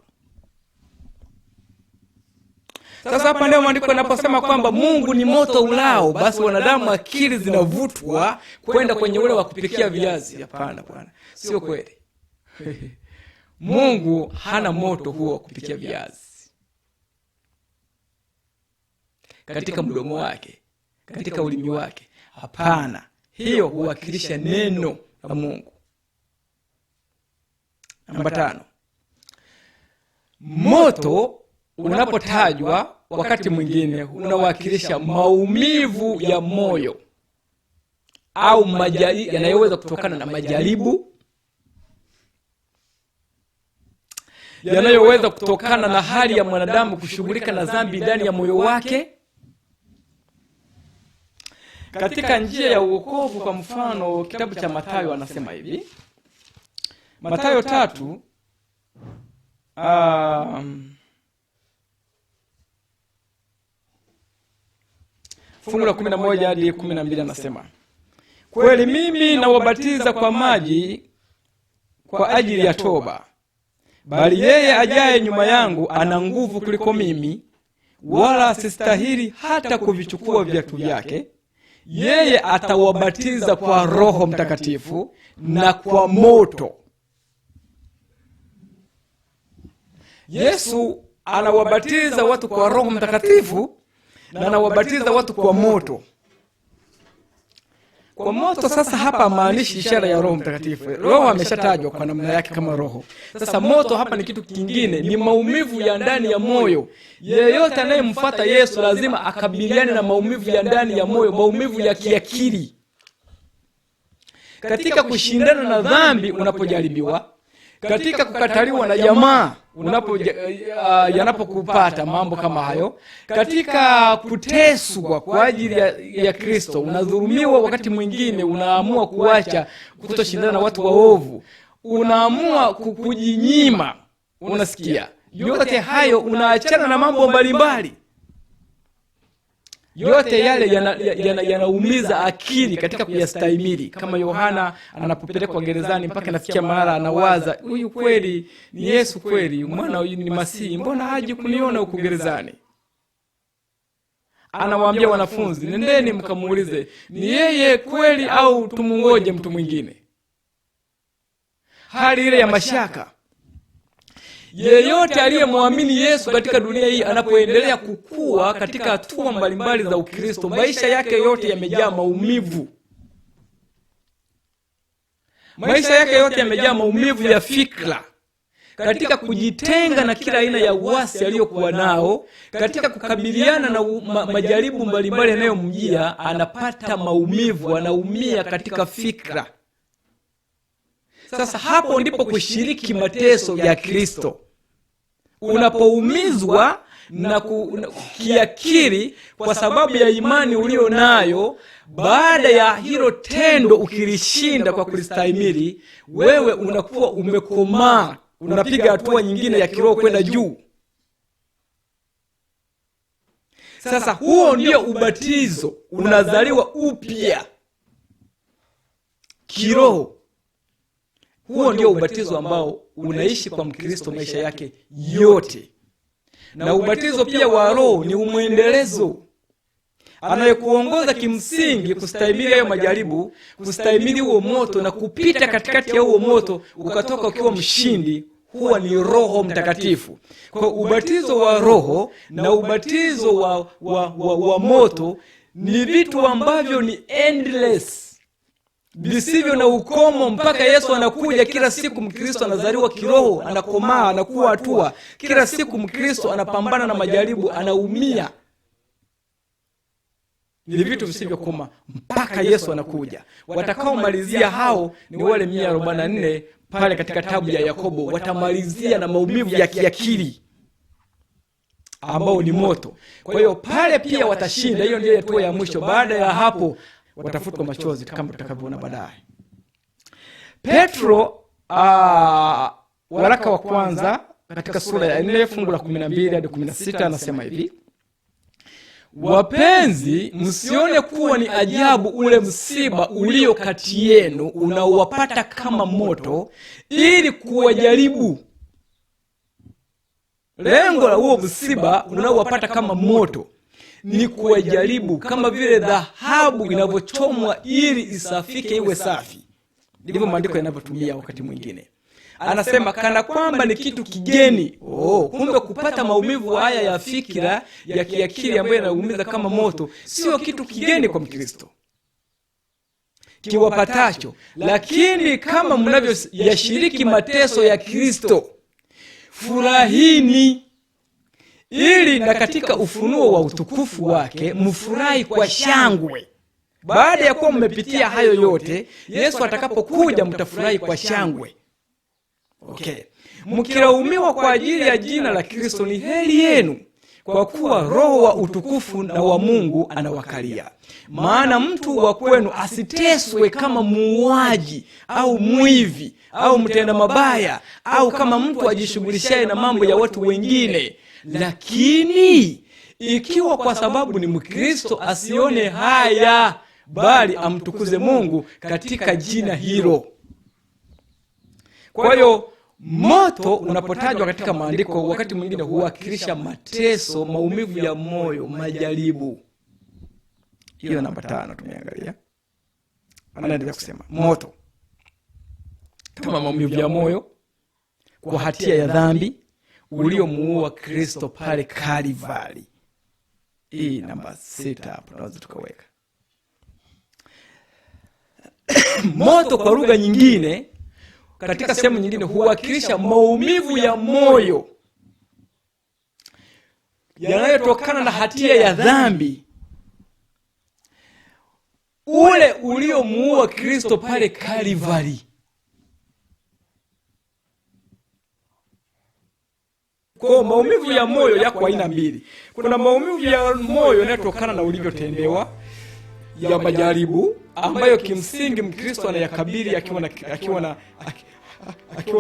Sasa hapa ndio maandiko yanaposema kwamba Mungu ni moto ulao, basi wanadamu akili zinavutwa kwenda kwenye ule wa kupikia viazi. Hapana bwana, sio kweli. Mungu hana moto huo wa kupikia viazi katika mdomo wake, katika ulimi wake. Hapana, hiyo huwakilisha neno la Mungu. Namba 5, moto unapotajwa wakati mwingine unawakilisha maumivu ya moyo au yanayoweza kutokana na majaribu, yanayoweza kutokana na hali ya mwanadamu kushughulika na dhambi ndani ya moyo wake. Katika njia ya uokovu, kwa mfano kitabu cha Mathayo anasema hivi, Mathayo 3 fungu la 11 hadi 12 anasema, kweli mimi nawabatiza kwa maji kwa ajili ya toba, bali yeye ajaye nyuma yangu ana nguvu kuliko mimi, wala sistahili hata kuvichukua viatu vyake. Yeye atawabatiza kwa Roho Mtakatifu na kwa moto. Yesu anawabatiza watu kwa Roho Mtakatifu na anawabatiza watu kwa moto. Kwa moto sasa hapa maanishi ishara ya Roho Mtakatifu. Roho ameshatajwa kwa namna yake kama roho. Sasa moto hapa ni kitu kingine, ni maumivu ya ndani ya moyo. Yeyote anayemfuata Yesu lazima akabiliane na maumivu ya ndani ya moyo, maumivu ya kiakili. Katika kushindana na dhambi unapojaribiwa, katika kukataliwa na jamaa yanapokupata mambo kama hayo, katika kuteswa kwa ajili ya Kristo, unadhulumiwa, wakati mwingine unaamua kuacha kutoshindana na watu waovu, unaamua kujinyima, unasikia yote hayo, unaachana na mambo mbalimbali. yote yale yanaumiza akili katika kuyastahimili. Kama Yohana anapopelekwa gerezani mpaka nafikia mahali anawaza, huyu kweli ni Yesu kweli, mwana huyu ni Masihi, mbona haji kuniona huko gerezani? Anawaambia wanafunzi, nendeni mkamuulize ni yeye kweli au tumungoje mtu mwingine. Hali ile ya mashaka. Yeyote aliyemwamini Yesu katika dunia hii anapoendelea kukua katika hatua mbalimbali za Ukristo, maisha yake yote yamejaa maumivu. Maisha yake yote yamejaa maumivu ya fikra, katika kujitenga na kila aina ya uasi aliyokuwa nao, katika kukabiliana na majaribu mbalimbali yanayomjia, anapata maumivu, anaumia katika fikra. Sasa hapo ndipo kushiriki mateso ya Kristo. Unapoumizwa na kiakili kwa sababu ya imani ulio nayo, baada ya hilo tendo ukilishinda kwa kulistahimili, wewe unakuwa umekomaa, unapiga hatua nyingine ya kiroho kwenda juu. Sasa huo ndio ubatizo, unazaliwa upya kiroho. Huo ndio ubatizo ambao unaishi kwa Mkristo maisha yake yote. Na ubatizo pia wa Roho ni umwendelezo, anayekuongoza kimsingi kustahimili hayo majaribu, kustahimili huo moto na kupita katikati ya huo moto ukatoka ukiwa mshindi. Huwa ni Roho Mtakatifu. Kwa ubatizo wa Roho na ubatizo wa moto ni vitu ambavyo ni endless, visivyo na ukomo, mpaka Yesu anakuja. Kila siku Mkristo anazaliwa kiroho, anakomaa, anakuwa hatua. Kila siku Mkristo anapambana na majaribu, anaumia. Ni vitu visivyokoma mpaka Yesu anakuja. Watakaomalizia hao ni wale 144 pale katika kitabu ya Yakobo. Watamalizia na maumivu ya kiakili ambao ni moto. Kwa hiyo pale pia watashinda. Hiyo ndio hatua ya mwisho. Baada ya hapo watafutwa machozi kama tutakavyoona baadaye. Petro waraka wa kwanza katika sura ya 4 fungu la 12 hadi 16 anasema hivi: wapenzi, msione kuwa ni ajabu ule msiba ulio kati yenu unaowapata kama moto, ili kuwajaribu. Lengo la huo msiba unaowapata kama moto ni kuwajaribu, kama vile dhahabu inavyochomwa ili isafike iwe safi. Ndivyo maandiko yanavyotumia wakati mwingine. Anasema kana kwamba ni kitu kigeni. Kumbe kupata maumivu haya ya fikira ya kiakili ambayo yanaumiza kama moto sio kitu kigeni kwa Mkristo kiwapatacho. Lakini kama mnavyoyashiriki mateso ya Kristo, furahini, ili na katika ufunuo wa utukufu wake mfurahi kwa shangwe. Baada ya kuwa mmepitia hayo yote, Yesu atakapokuja mtafurahi kwa shangwe. Mkilaumiwa kwa ajili ya jina la Kristo, ni heri yenu, kwa kuwa Roho wa utukufu na wa Mungu anawakalia. Maana mtu wa kwenu asiteswe kama muuaji au mwivi au mtenda mabaya, au kama mtu ajishughulishaye na mambo ya watu wengine. Lakini ikiwa kwa sababu ni Mkristo, asione haya, bali amtukuze Mungu katika jina hilo. Kwa hiyo moto unapotajwa katika maandiko, wakati mwingine huwakilisha mateso, maumivu ya moyo, majaribu. Hiyo namba 5 tumeangalia. Anaendelea kusema moto kama maumivu ya moyo kwa hatia ya dhambi uliomuua Kristo pale Kalvari. Hii namba 6 hapo tunaweza tukaweka. Moto kwa lugha nyingine, katika sehemu nyingine, huwakilisha maumivu ya moyo yanayotokana na hatia ya dhambi ule uliomuua Kristo pale Kalvari. Kwa maumivu ya moyo yako aina mbili. Kuna maumivu ya moyo yanayotokana na ulivyotendewa, ya majaribu ambayo kimsingi Mkristo anayakabili akiwa na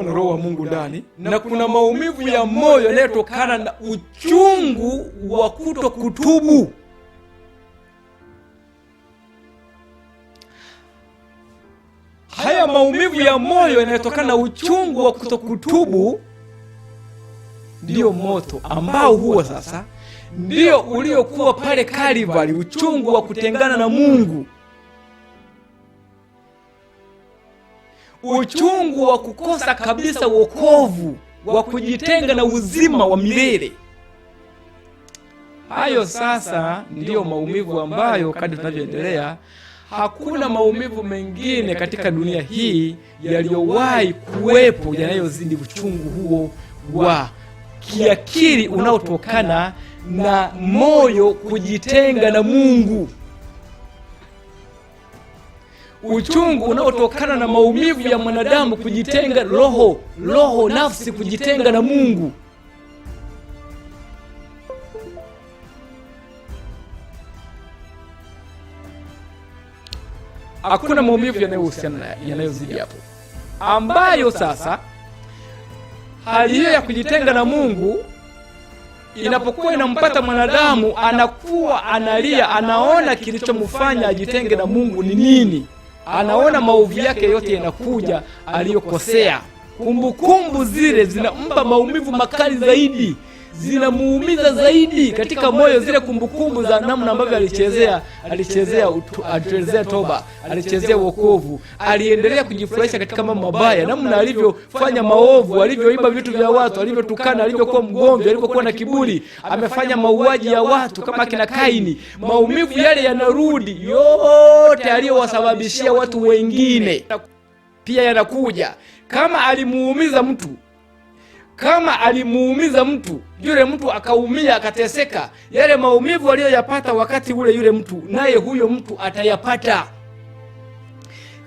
Roho wa Mungu ndani, na kuna maumivu ya moyo yanayotokana na uchungu wa kutokutubu. haya maumivu ya moyo yanayotokana na uchungu wa kutokutubu ndio moto ambao huo sasa ndio uliokuwa pale Kalvari, uchungu wa kutengana na Mungu, uchungu wa kukosa kabisa wokovu, wa kujitenga na uzima wa milele. Hayo sasa ndiyo maumivu ambayo kadri tunavyoendelea, hakuna maumivu mengine katika dunia hii yaliyowahi kuwepo yanayozidi uchungu huo wa kiakili unaotokana na moyo kujitenga na Mungu, uchungu unaotokana na maumivu ya mwanadamu kujitenga, roho nafsi kujitenga na Mungu. Hakuna maumivu yanayozidi hapo, ambayo sasa hali hiyo ya kujitenga na Mungu inapokuwa inampata mwanadamu, anakuwa analia, anaona kilichomfanya ajitenge na Mungu ni nini, anaona maovu yake yote yanakuja aliyokosea. Kumbukumbu zile zinampa maumivu makali zaidi, zinamuumiza zaidi katika moyo, zile kumbukumbu za namna ambavyo alichezea toba, alichezea wokovu, aliendelea kujifurahisha katika mambo mabaya, namna alivyofanya maovu, alivyoiba vitu vya watu, alivyotukana, alivyokuwa mgomvi, alivyokuwa na kiburi, amefanya mauaji ya watu kama kina Kaini. Maumivu yale yanarudi, yote aliyowasababishia watu wengine pia yanakuja. Kama alimuumiza mtu, yule mtu akaumia, akateseka, yale maumivu aliyoyapata wakati ule yule mtu, naye huyo mtu atayapata.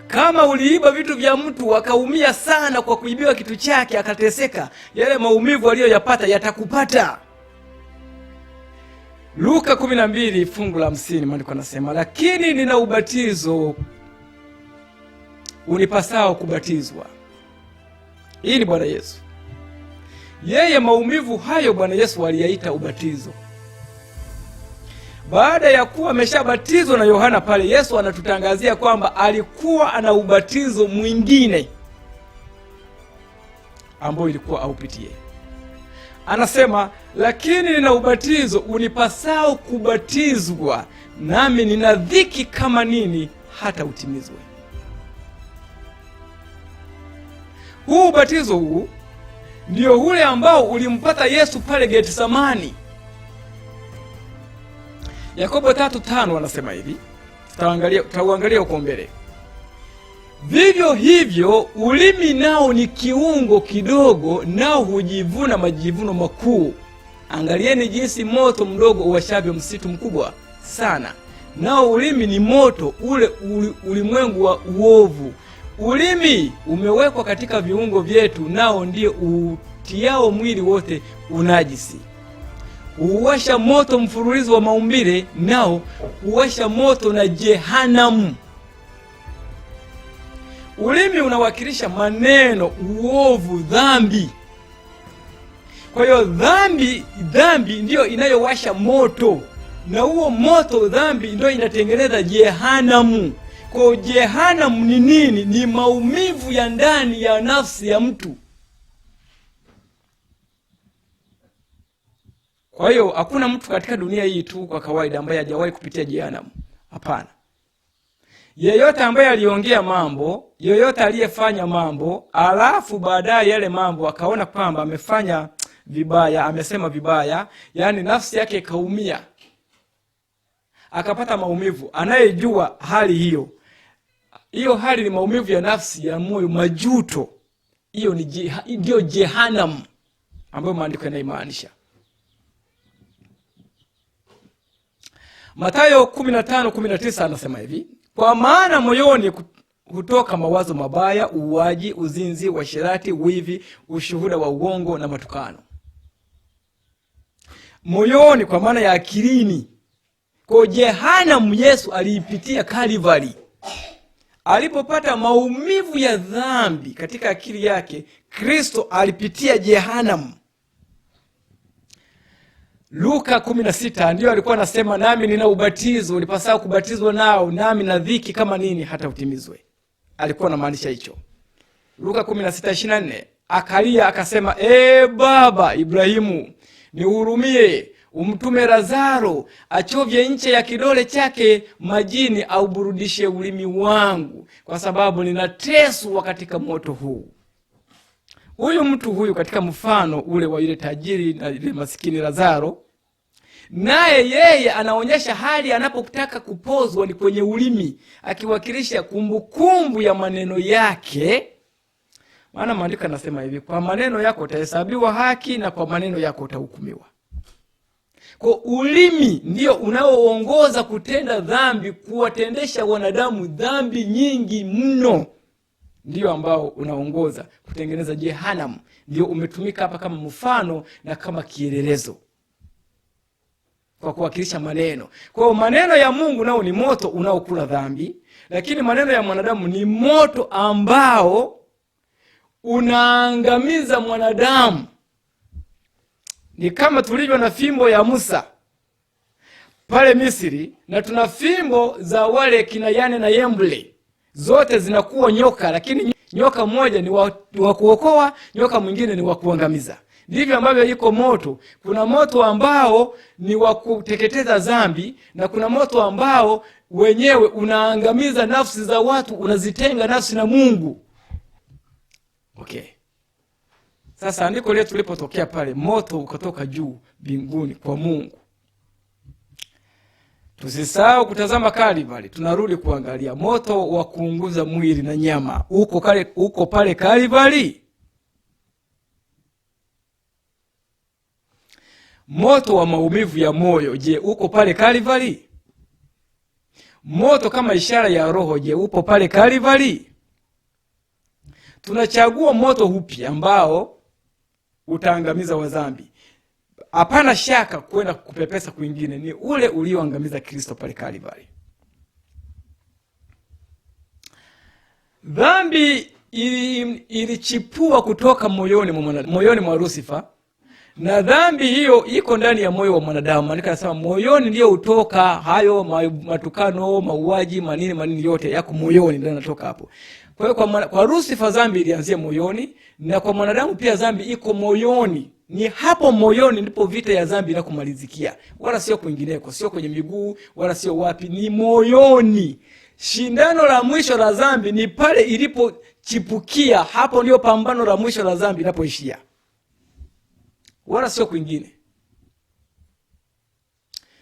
Kama uliiba vitu vya mtu akaumia sana kwa kuibiwa kitu chake, akateseka, yale maumivu aliyoyapata yatakupata. Luka 12 fungu la 50, maandiko yanasema, lakini nina ubatizo unipasao kubatizwa. Hii ni Bwana Yesu. Yeye maumivu hayo Bwana Yesu aliyaita ubatizo. Baada ya kuwa ameshabatizwa na Yohana pale, Yesu anatutangazia kwamba alikuwa ana ubatizo mwingine ambao ilikuwa aupitie. Anasema, lakini nina ubatizo unipasao kubatizwa, nami nina dhiki kama nini hata utimizwe. Huu ubatizo huu ndio ule ambao ulimpata Yesu pale Getsemani. Yakobo 3:5 anasema hivi, tutaangalia huko mbele. Vivyo hivyo ulimi nao ni kiungo kidogo, nao hujivuna majivuno makuu. Angalieni jinsi moto mdogo uwashavyo msitu mkubwa sana. Nao ulimi ni moto, ule ulimwengu wa uovu. Ulimi umewekwa katika viungo vyetu, nao ndio utiao mwili wote unajisi. Uwasha moto mfululizo wa maumbile, nao uwasha moto na jehanamu. Ulimi unawakilisha maneno, uovu, dhambi. Kwa hiyo dhambi ndio inayowasha moto, na huo moto, dhambi, ndio inatengeneza jehanamu. Kwa jehanamu ni nini? Ni maumivu ya ndani ya nafsi ya mtu. Kwa hiyo hakuna mtu katika dunia hii tu kwa kawaida ambaye hajawahi kupitia jehanamu. Hapana. Yeyote ambaye aliongea mambo, yeyote aliyefanya mambo, alafu baadaye yale mambo akaona kwamba amefanya vibaya, amesema vibaya, yani nafsi yake ikaumia, akapata maumivu, anayejua hali hiyo, hiyo hali ni maumivu ya nafsi, ya moyo, majuto. Hiyo ndio jehanamu ambayo maandiko yanaimanisha. Mathayo 15:19 anasema hivi, kwa maana moyoni hutoka mawazo mabaya, uuaji, uzinzi, uasherati, wivi, ushuhuda wa uongo na matukano. Moyoni kwa maana ya akilini. Kwa jehanamu Yesu aliipitia Kalvari. Alipopata maumivu ya dhambi katika akili yake, Kristo alipitia jehanamu. Luka 16 ndio alikuwa anasema, nami nina ubatizo unipasao kubatizwa nao, nami na dhiki kama nini hata utimizwe. alikuwa anamaanisha hicho. Luka 16:24, akalia akasema, baba Ibrahimu, nihurumie, umtume Lazaro achovye nche ya kidole chake majini, au burudishe ulimi wangu, kwa sababu ninateswa katika moto huu. Huyu mtu huyu katika mfano ule wa yule tajiri na yule masikini Lazaro, naye yeye anaonyesha hali anapotaka kupozwa ni kwenye ulimi, akiwakilisha kumbukumbu ya maneno yake. Maana maandiko yanasema hivi, kwa maneno yako utahesabiwa haki na kwa maneno yako utahukumiwa. Kwa ulimi ndio unaoongoza kutenda dhambi, kuwatendesha wanadamu dhambi nyingi mno. Ndio ambao unaongoza kutengeneza jehanamu. Ndio umetumika hapa kama mfano na kama kielelezo kwa kuwakilisha maneno. Kwa maneno ya Mungu nao ni moto unaokula dhambi, lakini maneno ya mwanadamu ni moto ambao unaangamiza mwanadamu. Ni kama tulivyo na fimbo ya Musa pale Misri, na tuna fimbo za wale kina Yane na Yemble. Zote zinakuwa nyoka, lakini nyoka mmoja ni wa kuokoa, nyoka mwingine ni wa kuangamiza. Ndivyo ambavyo iko moto. Kuna moto ambao ni wa kuteketeza dhambi, na kuna moto ambao wenyewe unaangamiza nafsi za watu, unazitenga nafsi na Mungu. Okay. Sasa andiko letu tulipotokea pale, moto ukatoka juu mbinguni kwa Mungu. Tusisahau kutazama Kalvari, tunarudi kuangalia moto wa kuunguza mwili na nyama. Uko pale Kalvari. Moto wa maumivu ya moyo, je, uko pale Kalvari? Moto kama ishara ya roho, je, upo pale Kalvari? Tunachagua moto upi ambao utaangamiza wadhambi? Hapana shaka kwenda kupepesa kwingine, ni ule ulioangamiza Kristo pale Kalvari. Dhambi ilichipua kutoka moyoni mwa Lucifer, na dhambi hiyo iko ndani ya moyo wa mwanadamu. Maana anasema moyoni ndio utoka hayo matukano, mauaji, manini yote yako moyoni, ndio yanatoka hapo. Kwa hiyo kwa Lucifer dhambi ilianzia moyoni, na kwa mwanadamu pia dhambi iko moyoni. Ni hapo moyoni ndipo vita ya dhambi inakumalizikia, wala sio kwingineko, sio kwenye miguu, wala sio wapi, ni moyoni. Shindano la mwisho la dhambi ni pale ilipochipukia, hapo ndio pambano la mwisho la dhambi linapoishia, wala sio kwingine.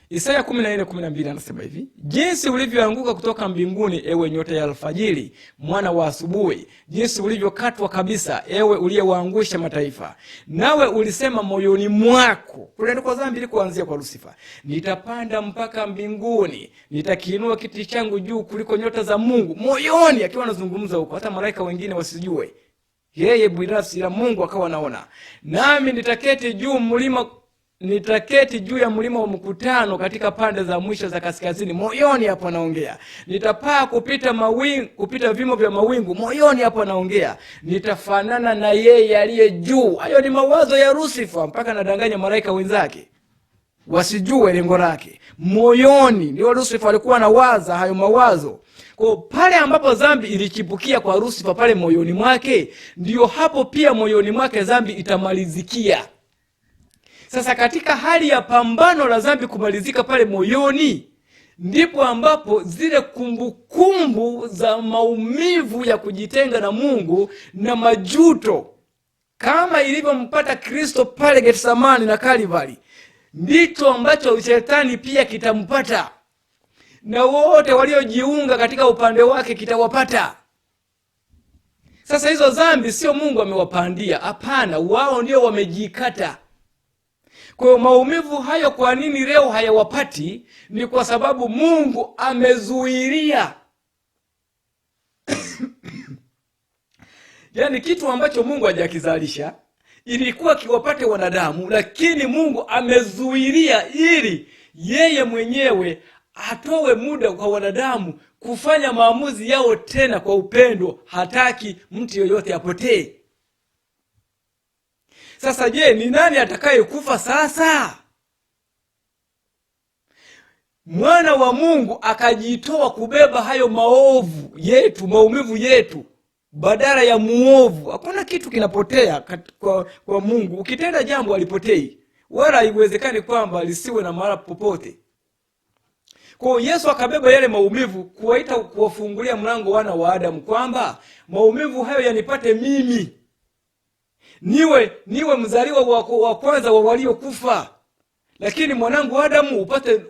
Isaya 14:12 anasema hivi, jinsi ulivyoanguka kutoka mbinguni, ewe nyota ya alfajiri, mwana wa asubuhi, jinsi ulivyokatwa kabisa, ewe uliyewaangusha mataifa. Nawe ulisema moyoni mwako, kule kwa dhambi ilikoanzia kwa Lucifer, nitapanda mpaka mbinguni, nitakiinua kiti changu juu kuliko nyota za Mungu. Moyoni, akiwa anazungumza huko, hata malaika wengine wasijue, yeye binafsi ila Mungu akawa anaona. Nami nitaketi juu ya mlima wa mkutano katika pande za mwisho za kaskazini. Moyoni hapo anaongea. Nitapaa kupita vimo vya mawingu. Moyoni hapo anaongea. Nitafanana na yeye aliye juu. Hayo ni mawazo ya Lucifer, mpaka anadanganya malaika wenzake wasijue lengo lake. Moyoni ndio Lucifer alikuwa anawaza hayo mawazo. Kwa pale ambapo dhambi ilichipukia kwa Lucifer pale moyoni mwake, ndio hapo pia moyoni mwake dhambi itamalizikia. Sasa katika hali ya pambano la dhambi kumalizika pale moyoni, ndipo ambapo zile kumbukumbu za maumivu ya kujitenga na Mungu na majuto, kama ilivyompata Kristo pale Getsemani na Kalvari, ndicho ambacho shetani pia kitampata, na wote waliojiunga katika upande wake kitawapata. Sasa hizo dhambi sio Mungu amewapandia, hapana, wao ndio wamejikata. Kwa maumivu hayo, kwa nini leo hayawapati? Ni kwa sababu Mungu amezuilia. Yaani kitu ambacho Mungu hajakizalisha ilikuwa kiwapate wanadamu, lakini Mungu amezuilia ili yeye mwenyewe atowe muda kwa wanadamu kufanya maamuzi yao tena kwa upendo. Hataki mtu yoyote apotee. Sasa je, ni nani atakaye kufa sasa? mwana wa Mungu akajitoa kubeba hayo maovu yetu, maumivu yetu, badala ya muovu. Hakuna kitu kinapotea kwa Mungu. Ukitenda jambo alipotei, wala haiwezekani kwamba lisiwe na mara popote. Kwa Yesu akabeba yale maumivu, kuwafungulia mlango wana wa Adamu kwamba maumivu hayo yanipate mimi, niwe mzaliwa wa kwanza wa waliokufa. Lakini mwanangu Adamu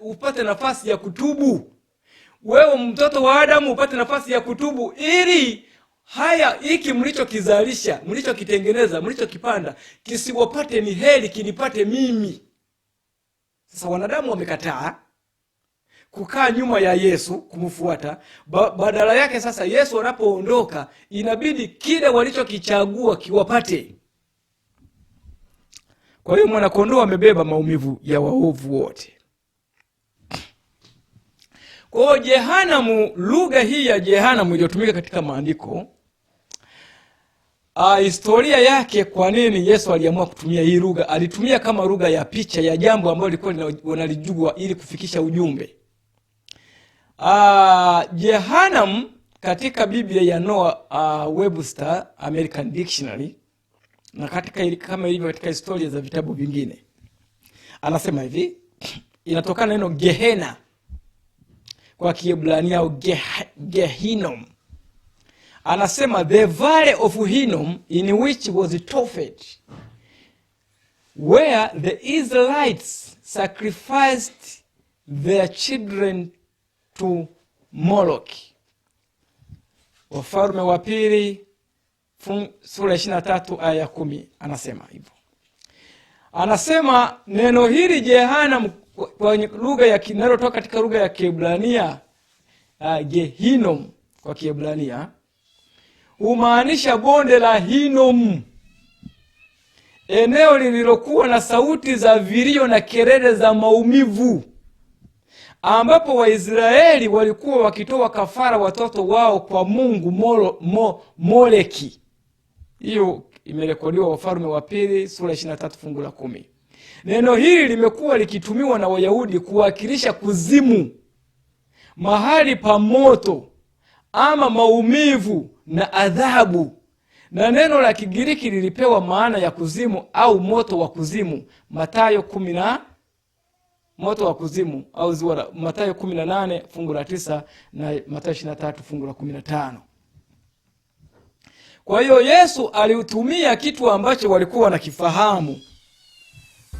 upate nafasi ya kutubu. Wewe mtoto wa Adamu upate nafasi ya kutubu, ili hiki mlichokizalisha, mlichokitengeneza, mlichokipanda kisiwapate ni heri, kinipate mimi. Sasa wanadamu wamekataa kukaa nyuma ya Yesu, kumfuata. Badala yake sasa Yesu anapoondoka inabidi kile walichokichagua kiwapate. Kwa hiyo mwana kondoo amebeba maumivu ya waovu wote. Kwa hiyo jehanamu, lugha hii ya jehanamu iliyotumika katika maandiko, historia yake, kwa nini Yesu aliamua kutumia hii lugha? Alitumia kama lugha ya picha ya jambo ambalo lilikuwa wanalijua ili kufikisha ujumbe. Jehanamu katika Biblia ya Noah Webster American Dictionary, na kama ilivyo katika historia za vitabu vingine, anasema hivi, inatokana neno Gehenna kwa Kiebrania au Gehinnom. Anasema the valley of Hinnom in which was Tophet, where the Israelites sacrificed their children to Moloch. Wafalme wa Pili sura 23 aya 10 anasema hivyo. Anasema neno hili Jehanamu kwa lugha ya kinalotoka katika lugha ya Kiebrania, Gehinnom kwa Kiebrania, humaanisha bonde la Hinnom, eneo lililokuwa na sauti za vilio na kelele za maumivu, ambapo Waisraeli walikuwa wakitoa kafara watoto wao kwa mungu Moleki. Hiyo imerekodiwa Wafalme wa Pili sura 23 fungu la 10. Neno hili limekuwa likitumiwa na Wayahudi kuwakilisha kuzimu, mahali pa moto ama maumivu na adhabu. Na neno la Kigiriki lilipewa maana ya kuzimu au moto wa kuzimu. Moto wa kuzimu au ziwa, Mathayo 18 fungu la 9 na Mathayo 23 fungu la 15. Kwa hiyo Yesu aliutumia kitu ambacho walikuwa wanakifahamu,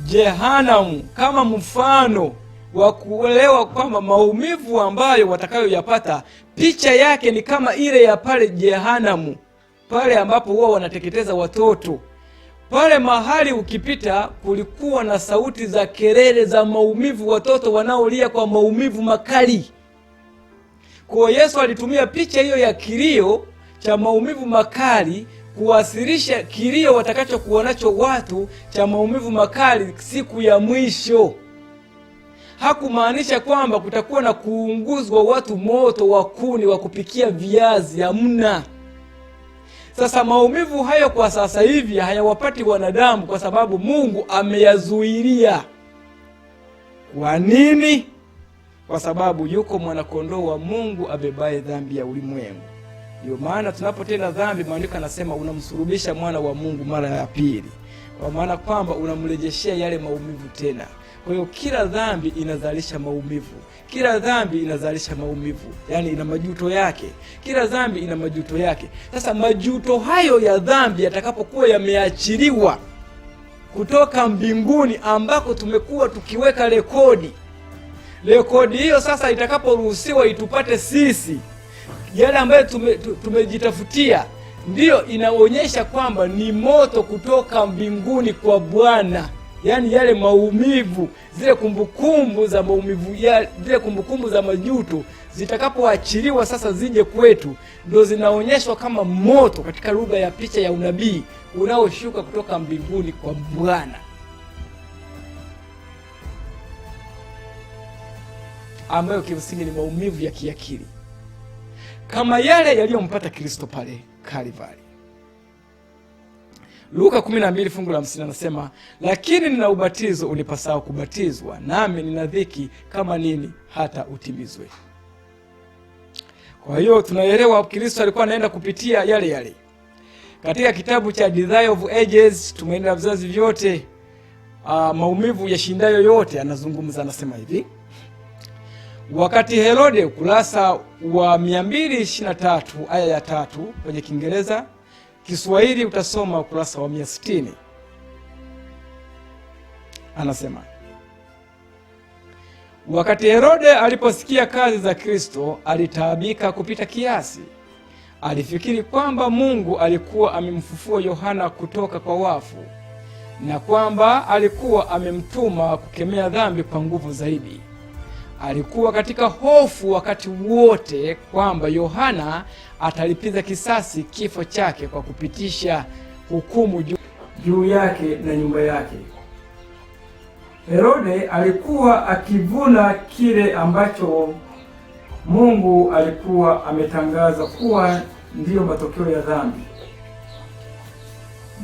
Jehanamu, kama mfano wa kuelewa kwamba maumivu ambayo watakayoyapata, picha yake ni kama ile ya pale Jehanamu, pale ambapo wao wanateketeza watoto. Pale mahali ukipita kulikuwa na sauti za kelele za maumivu, watoto wanaolia kwa maumivu makali. Kwa Yesu alitumia picha hiyo ya kilio cha maumivu makali kuwasilisha kilio watakachokuwa nacho watu cha maumivu makali siku ya mwisho. Hakumaanisha kwamba kutakuwa na kuunguzwa watu moto wa kuni wa kupikia viazi, hamna. Sasa maumivu hayo kwa sasa hivi hayawapati wanadamu kwa sababu Mungu ameyazuilia. Kwa nini? Kwa sababu yuko mwanakondoo wa Mungu abebaye dhambi ya ulimwengu. Ndio maana tunapotenda dhambi, maandiko yanasema unamsulubisha mwana wa Mungu mara ya pili, kwa maana kwamba unamrejeshea yale maumivu tena. Kwa hiyo kila dhambi inazalisha maumivu, kila dhambi inazalisha maumivu, yani ina majuto yake. Kila dhambi ina majuto yake. Sasa majuto hayo ya dhambi yatakapokuwa yameachiliwa kutoka mbinguni, ambako tumekuwa tukiweka rekodi hiyo sasa itakaporuhusiwa itupate sisi, yale ambayo tumejitafutia, ndiyo inaonyesha kwamba ni moto kutoka mbinguni kwa Bwana. Yani yale maumivu, zile kumbukumbu za maumivu, zile kumbukumbu za majuto zitakapoachiliwa sasa zije kwetu, ndio zinaonyeshwa kama moto katika lugha ya picha ya unabii unaoshuka kutoka mbinguni kwa Bwana, ambayo kimsingi ni maumivu ya kiakili kama yale yaliyompata Kristo pale Kalvari. Luka 12 fungu la 50 anasema, lakini nina ubatizo unipasao kubatizwa, nami nina dhiki kama nini hata utimizwe. Kwa hiyo tunaelewa Kristo alikuwa anaenda kupitia yale yale. Katika kitabu cha Desire of Ages, Tumaini la Vizazi Vyote, maumivu ya shindayo yote, anazungumza anasema hivi: wakati Herode, ukurasa wa 223 aya ya 3 kwenye Kiingereza, Kiswahili utasoma ukurasa wa 160. Anasema, wakati Herode aliposikia kazi za Kristo, alitaabika kupita kiasi. Alifikiri kwamba Mungu alikuwa amemfufua Yohana kutoka kwa wafu, na kwamba alikuwa amemtuma kukemea dhambi kwa nguvu zaidi. Alikuwa katika hofu wakati wote kwamba Yohana atalipiza kisasi kifo chake kwa kupitisha hukumu juu yake na nyumba yake. Herode alikuwa akivuna kile ambacho Mungu alikuwa ametangaza kuwa ndiyo matokeo ya dhambi: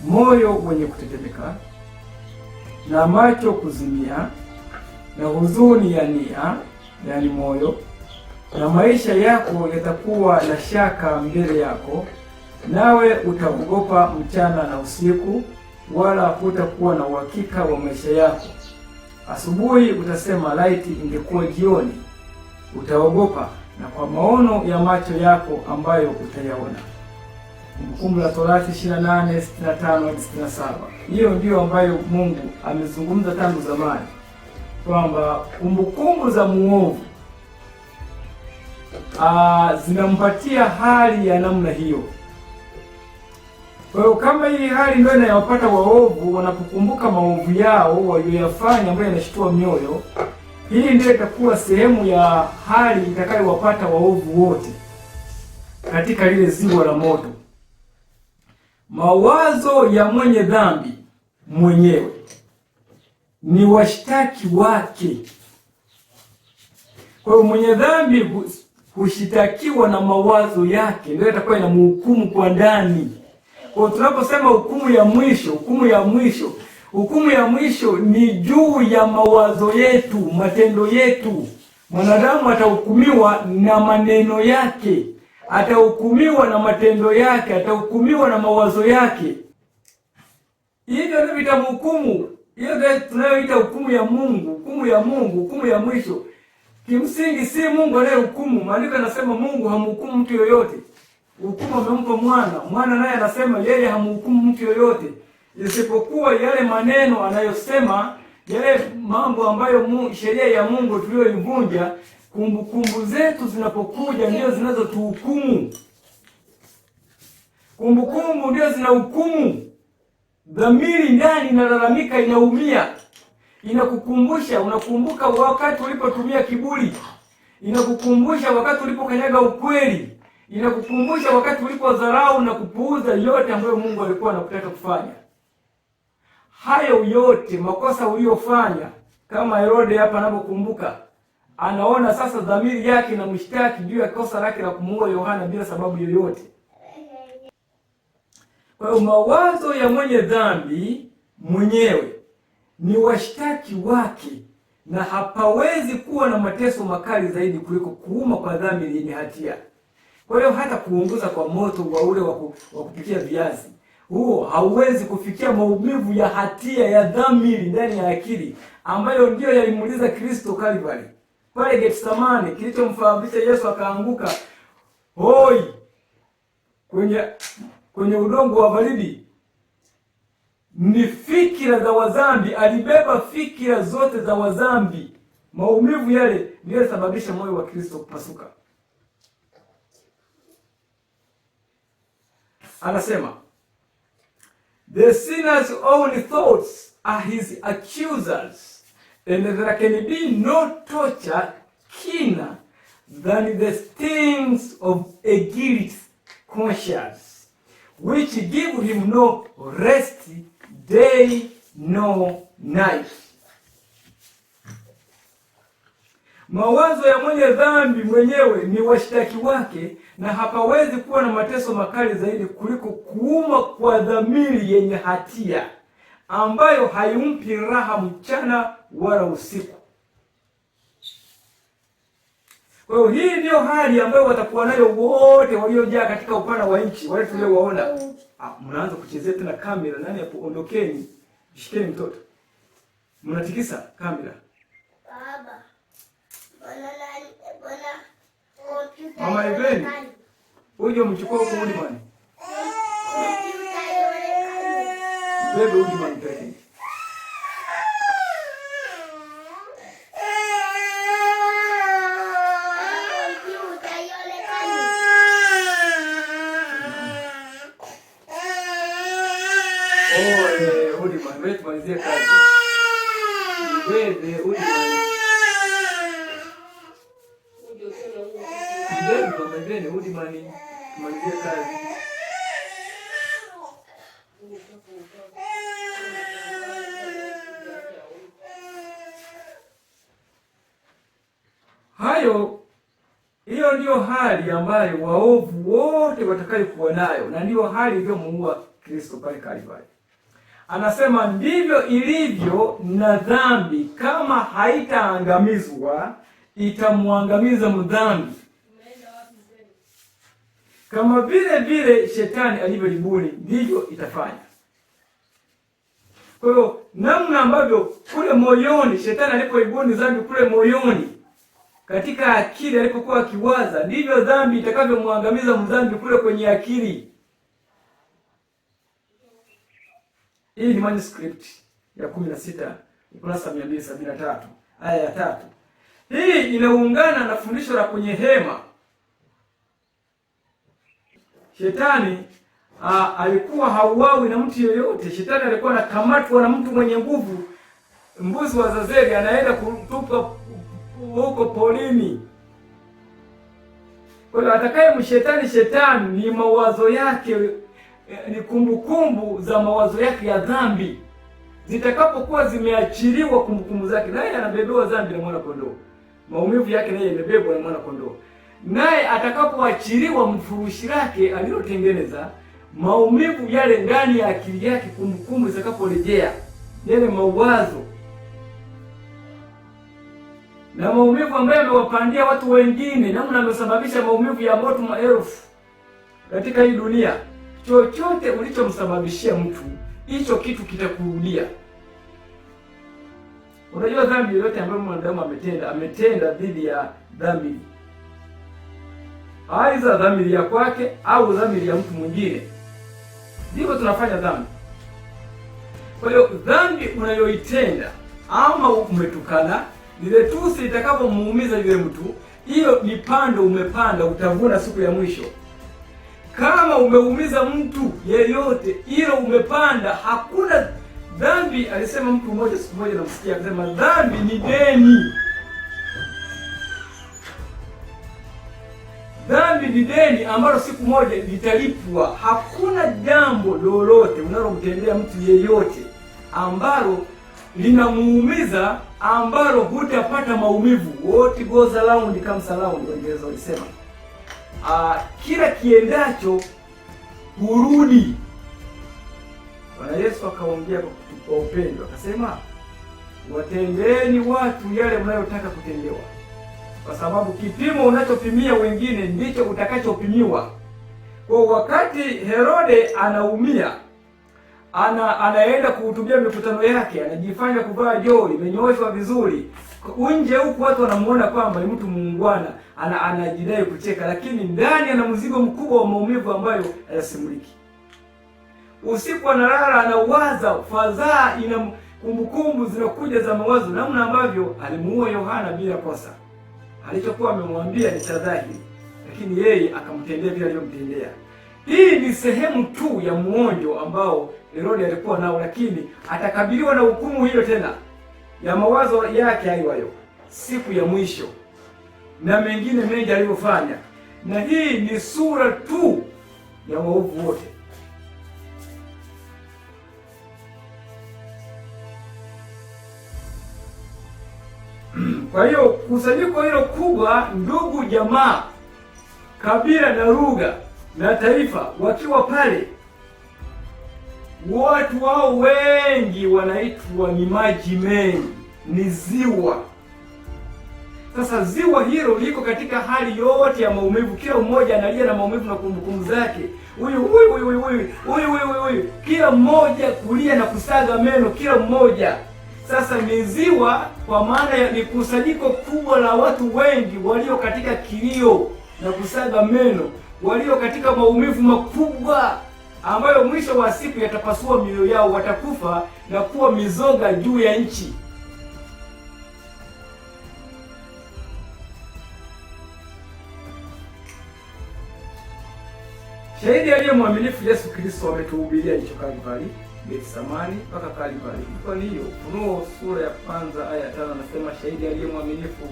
moyo wenye kutetemeka na macho kuzimia na huzuni ya nia, yani moyo, na maisha yako yatakuwa na shaka mbele yako, nawe utaogopa mchana na usiku, wala hutakuwa na uhakika wa maisha yako. Asubuhi utasema, laiti ingekuwa jioni. Utaogopa na kwa maono ya macho yako ambayo utayaona. Kumbukumbu la Torati 28:65-67. Hiyo ndiyo ambayo Mungu amezungumza tangu zamani, kwamba kumbukumbu za muovu zinampatia hali ya namna hiyo. Kwa hiyo kama hii hali ndio inayowapata waovu wanapokumbuka maovu yao walioyafanya ambayo yanashtua mioyo, hii ndio itakuwa sehemu ya hali itakayowapata waovu wote katika lile ziwa la moto. Mawazo ya mwenye dhambi mwenyewe ni washtaki wake. Kwa hiyo mwenye dhambi hushitakiwa na mawazo yake, ndio itakuwa inamhukumu kwa ndani. Kwa tunaposema hukumu ya mwisho ni juu ya mawazo yetu, matendo yetu. Mwanadamu atahukumiwa na maneno yake, atahukumiwa na matendo yake, atahukumiwa na mawazo yake. Hivyo ndio vitamhukumu. Hiyo ndio tunayoita hukumu ya Mungu, hukumu ya mwisho. Kimsingi si Mungu anayehukumu. Maandiko yanasema Mungu hamhukumu mtu yoyote. Hukumu amempa mwana. Mwana naye anasema yeye hamhukumu mtu yoyote, isipokuwa yale maneno anayosema, yale mambo ambayo sheria ya Mungu tuliyoivunja. Kumbukumbu zetu zinapokuja ndio zinazotuhukumu. Kumbukumbu ndio zinahukumu. Dhamiri ndani inalalamika, inaumia. Inakukumbusha, unakumbuka wakati ulipotumia kiburi. Inakukumbusha wakati ulipokanyaga ukweli. Inakukumbusha wakati ulipodharau na kupuuza yote ambayo Mungu alikuwa anakutaka kufanya. Hayo yote makosa uliyofanya, kama Herode hapa anapokumbuka, anaona sasa dhamiri yake na mshtaki juu ya kosa lake la kumuua Yohana bila sababu yoyote. Kwa hiyo mawazo ya mwenye dhambi mwenyewe ni washtaki wake, na hapawezi kuwa na mateso makali zaidi kuliko kuuma kwa dhambi yenye hatia. Kwa hiyo hata kuunguza kwa moto wa ule wa kupikia viazi, huo hauwezi kufikia maumivu ya hatia ya dhamiri ndani ya akili, ambayo ndio yalimuuliza Kristo Kalvari pale Getsemani, kilichomfahamisha Yesu akaanguka hoi kwenye udongo wa baridi. Ni fikira za wazambi, alibeba fikira zote za wazambi. Maumivu yale ndio yalisababisha moyo wa Kristo kupasuka. Anasema, the sinner's own thoughts are his accusers, and there can be no torture keener than the stings of a guilty conscience, which give him no rest day no night. Mawazo ya mwenye dhambi mwenyewe ni washtaki wake, na hapawezi kuwa na mateso makali zaidi kuliko kuuma kwa dhamiri yenye hatia ambayo haimpi raha mchana wala usiku. Kwa hiyo hii ndiyo hali ambayo watakuwa nayo wote waliojaa katika upana wa nchi, wale tuliowaona. Mnaanza kuchezea tena kamera, nani hapo? Ondokeni, shikeni mtoto. Mnatikisa kamera. Baba. Bwana kompyuta. Mama Eveni, uje umchukue huko Udi bwana. Kompyuta ionekane. Bebe Udi bwana peke. Kompyuta ionekane. Udi bwana, wewe tumalizie kazi. Bebe Udi bwana. Bebe Mama Eveni, Udi bwana, tumalizie kazi. Hiyo ndiyo hali ambayo waovu wote watakayokuwa nayo, na ndiyo hali iliyomuua Kristo pale Kalvari. Anasema ndivyo ilivyo na dhambi, kama haitaangamizwa itamwangamiza mdhambi, kama vile vile shetani alivyolibuni ndivyo itafanya. Kwa hiyo namna ambavyo kule moyoni shetani alipoibuni dhambi kule moyoni, katika akili alipokuwa akiwaza, ndivyo dhambi itakavyomwangamiza mdhambi kule kwenye akili. Hii ni manuscript ya 16 ukurasa 273 aya ya 3. Hii inaungana na fundisho la kwenye hema. Shetani alikuwa hauawi na mtu yoyote. Shetani alikuwa anakamatwa na mtu mwenye nguvu, mbuzi wa Zazeli, anaenda kutupa huko polini. Kwa hiyo atakaye shetani ni mawazo yake, ni kumbukumbu za mawazo yake ya dhambi. Zitakapokuwa zimeachiliwa kumbukumbu zake, naye anabebewa dhambi na mwana kondoo. Maumivu yake naye imebebwa na mwana kondoo. Naye atakapoachiliwa mfurushi lake alilotengeneza, maumivu yale ndani ya akili yake, kumbukumbu zitakaporejea, yale mawazo na maumivu ambayo amewapandia watu wengine, namna amesababisha maumivu ya moto maelfu katika hii dunia. Chochote ulichomsababishia mtu, hicho kitu kitakurudia. Unajua dhambi yoyote ambayo mwanadamu ametenda dhidi ya dhambi, aidha dhamiri ya kwake au dhamiri ya mtu mwingine, ndivyo tunafanya dhambi. Kwa hiyo dhambi unayoitenda, ama umetukana, lile tusi litakapomuumiza yule mtu, hiyo ni pando umepanda, utavuna siku ya mwisho. Kama umeumiza mtu yeyote, hilo umepanda. Hakuna dhambi. Alisema mtu mmoja siku moja, namsikia akisema, dhambi ni deni. Dhambi ni deni ambalo siku moja litalipwa. Hakuna jambo lolote unalomtendea mtu yeyote ambalo linamuumiza ambalo hutapata maumivu. What goes around comes around, Waingereza walisema. Kila kiendacho hurudi. Bwana Yesu akaongea kwa upendo, akasema, watendeeni watu yale mnayotaka kutendewa, kwa sababu kipimo unachopimia wengine ndicho utakachopimiwa. Kwa wakati Herode anaumia, anaenda kuhutubia mikutano yake, anajifanya kuvaa joho limenyooshwa vizuri, nje huku watu wanamuona kwamba ni mtu muungwana, anajidai kucheka, lakini ndani ana mzigo mkubwa wa maumivu ambayo hayasimuliki. Usiku analala, anawaza, fadhaa ina kumbukumbu zinakuja za mawazo, namna ambavyo alimuua Yohana bila kosa. Alichokuwa amemwambia ni cha dhahiri, lakini yeye akamtendea vile aliyomtendea. Hii ni sehemu tu ya muonjo ambao Herode alikuwa nao, lakini atakabiliwa na hukumu hiyo tena ya mawazo yake hayo siku ya mwisho, na mengine mengi aliyofanya. Na hii ni sura tu ya waovu wote. Kwa hiyo kusanyiko hilo kubwa, ndugu, jamaa, kabila na lugha na taifa wakiwa pale, watu wao wengi wanaitwa ni maji mengi, ni ziwa. Sasa ziwa hilo liko katika hali yote ya maumivu, kila mmoja analia na maumivu na kumbukumbu zake. Huyu, kila mmoja kulia na kusaga meno, kila mmoja. Sasa ni ziwa kwa maana ni kusanyiko kubwa la watu wengi walio katika kilio na kusaga meno, walio katika maumivu makubwa ambayo mwisho wa siku yatapasua mioyo yao, watakufa na kuwa mizoga juu ya nchi. Shahidi aliye mwaminifu Yesu Kristo ametuhubiria hicho Kalvari, Getsemani mpaka Kalvari. Kwa hiyo Ufunuo sura ya kwanza aya 5 anasema shahidi aliye mwaminifu,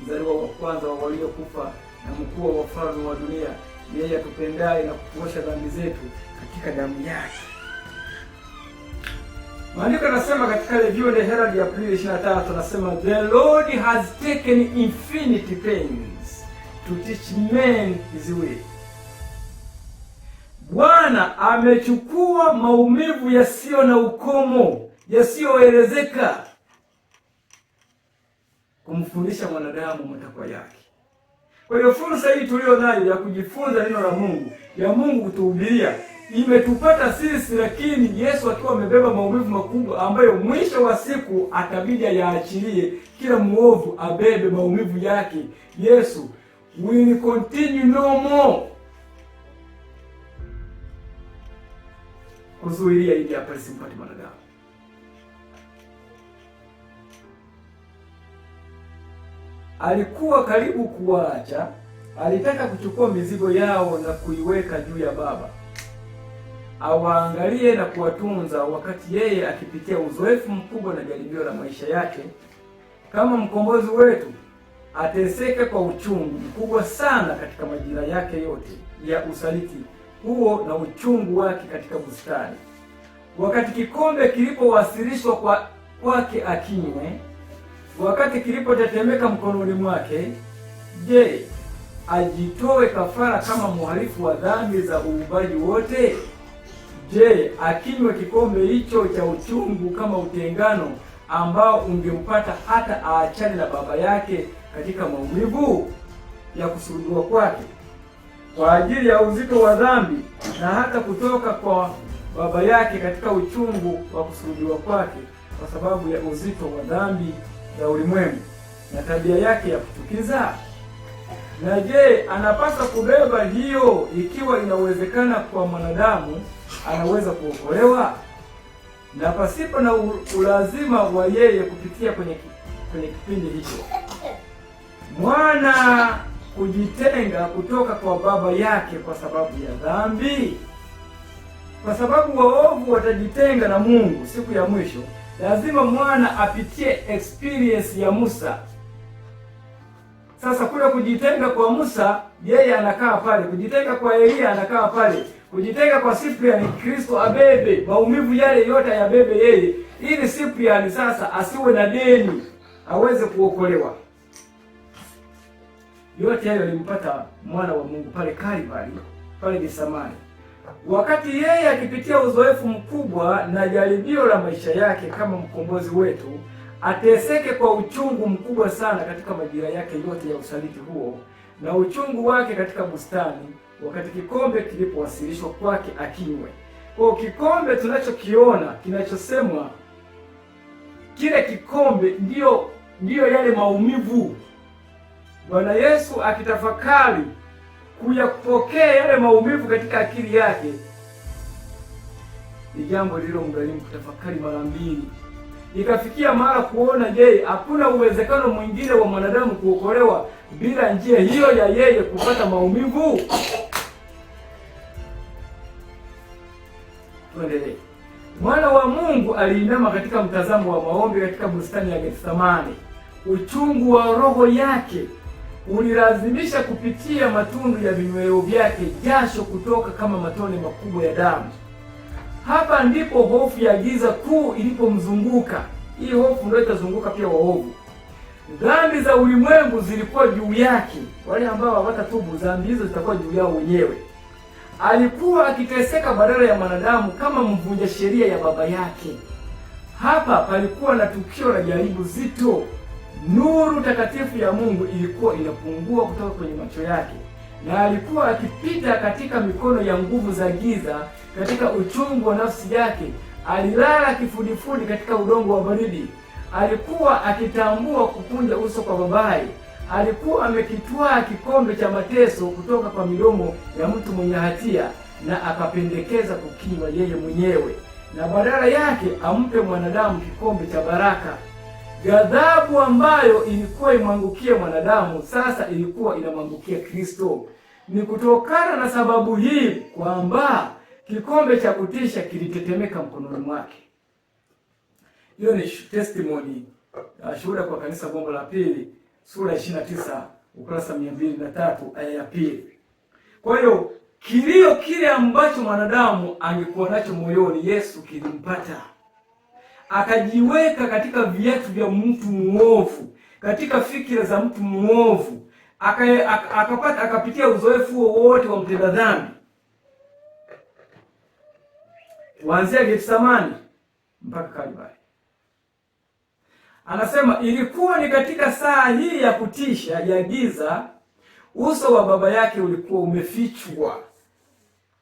mzaliwa wa kwanza wa waliokufa na mkuu wa wafalme wa dunia, yeye atupendaye na kutuosha dhambi zetu katika damu yake. Maandiko yanasema katika Review the Herald ya Aprili 23 anasema the Lord has taken infinite pains to teach men his way. Bwana amechukua maumivu yasiyo na ukomo, yasiyoelezeka kumfundisha mwanadamu matakwa yake. Kwa hiyo fursa hii tulio nayo ya kujifunza neno la Mungu, ya Mungu kutuhubiria, imetupata sisi, lakini Yesu akiwa amebeba maumivu makubwa ambayo mwisho wa siku atabidi ayaachilie, kila muovu abebe maumivu yake. Yesu will continue no more kuzuilia ili hapa simpate mwanadamu. Alikuwa karibu kuwaacha, alitaka kuchukua mizigo yao na kuiweka juu ya Baba, awaangalie na kuwatunza, wakati yeye akipitia uzoefu mkubwa na jaribio la maisha yake kama mkombozi wetu. Ateseke kwa uchungu mkubwa sana katika majira yake yote ya usaliti huo na uchungu wake katika bustani. Wakati kikombe kilipowasilishwa kwake akinywe, wakati kilipotetemeka mkononi mwake, je, ajitoe kafara kama mhalifu wa dhambi za uumbaji wote? Je, akinywe kikombe hicho cha uchungu kama utengano ambao ungempata hata aachane na baba yake katika maumivu ya kusulubiwa kwake kwa ajili ya uzito wa dhambi, na hata kutoka kwa baba yake katika uchungu wa kusulubiwa kwake kwa sababu ya uzito wa dhambi za ulimwengu na tabia yake ya kuchukiza? Na je, anapaswa kubeba hiyo ikiwa inawezekana kwa mwanadamu anaweza kuokolewa na pasipo na ulazima wa yeye kupitia kwenye kipindi hicho? Mwana kujitenga kutoka kwa baba yake kwa sababu ya dhambi. Kwa sababu waovu watajitenga na Mungu siku ya mwisho, lazima mwana apitie experience ya Musa. Sasa kule kujitenga kwa Musa, yeye anakaa pale. Kujitenga kwa Elia, anakaa pale. Kujitenga kwa Cyprian, Kristo abebe maumivu yale yote, yabebe yeye, ili Cyprian sasa asiwe na deni, aweze kuokolewa. Yote hayo yalimpata mwana wa Mungu pale Kalvari, pale Getsemani. Wakati yeye akipitia uzoefu mkubwa na jaribio la maisha yake kama mkombozi wetu, ateseke kwa uchungu mkubwa sana katika majira yake yote ya usaliti huo na uchungu wake katika bustani, wakati kikombe kilipowasilishwa kwake akinywe. Kwa kikombe tunachokiona kinachosemwa, kile kikombe ndiyo yale maumivu. Bwana Yesu akitafakari kuyapokea yale maumivu katika akili yake, ni jambo lililomgharimu kutafakari mara mbili. Ikafikia mara kuona, je, hakuna uwezekano mwingine wa mwanadamu kuokolewa bila njia hiyo ya yeye kupata maumivu? Tuendelee. Mwana wa Mungu aliinama katika mtazamo wa maombi katika bustani ya Getsemani. Uchungu wa roho yake ulilazimisha kupitia matundu ya vinyweleo vyake jasho kutoka kama matone makubwa ya damu. Hapa ndipo hofu ya giza kuu ilipomzunguka. Hii hofu ndio itazunguka pia waovu. Dhambi za ulimwengu zilikuwa juu yake. Wale ambao hawatatubu, dhambi hizo zitakuwa juu yao wenyewe. Alikuwa akiteseka badala ya mwanadamu kama mvunja sheria ya baba yake. Hapa palikuwa na tukio la jaribu zito. Nuru takatifu ya Mungu ilikuwa inapungua kutoka kwenye macho yake, na alikuwa akipita katika mikono ya nguvu za giza. Katika uchungu wa nafsi yake alilala kifudifudi katika udongo wa baridi. Alikuwa akitambua kukunja uso kwa babaye. Alikuwa amekitwaa kikombe cha mateso kutoka kwa midomo ya mtu mwenye hatia, na akapendekeza kukinywa yeye mwenyewe, na badala yake ampe mwanadamu kikombe cha baraka. Ghadhabu ambayo ilikuwa imwangukie mwanadamu sasa ilikuwa inamwangukia Kristo. Ni kutokana na sababu hii kwamba kikombe cha kutisha kilitetemeka mkononi mwake. Hiyo ni testimony, shuhuda kwa kanisa Gombo la Pili, sura 29 ukurasa 203 aya ya pili. Kwa hiyo kilio kile ambacho mwanadamu angekuwa nacho moyoni, Yesu kilimpata. Akajiweka katika viatu vya mtu muovu, katika fikira za mtu muovu, akapitia uzoefu wote wa mtenda dhambi, kuanzia Getsemani mpaka Kalvari. Anasema ilikuwa ni katika saa hii ya kutisha ya giza, uso wa baba yake ulikuwa umefichwa,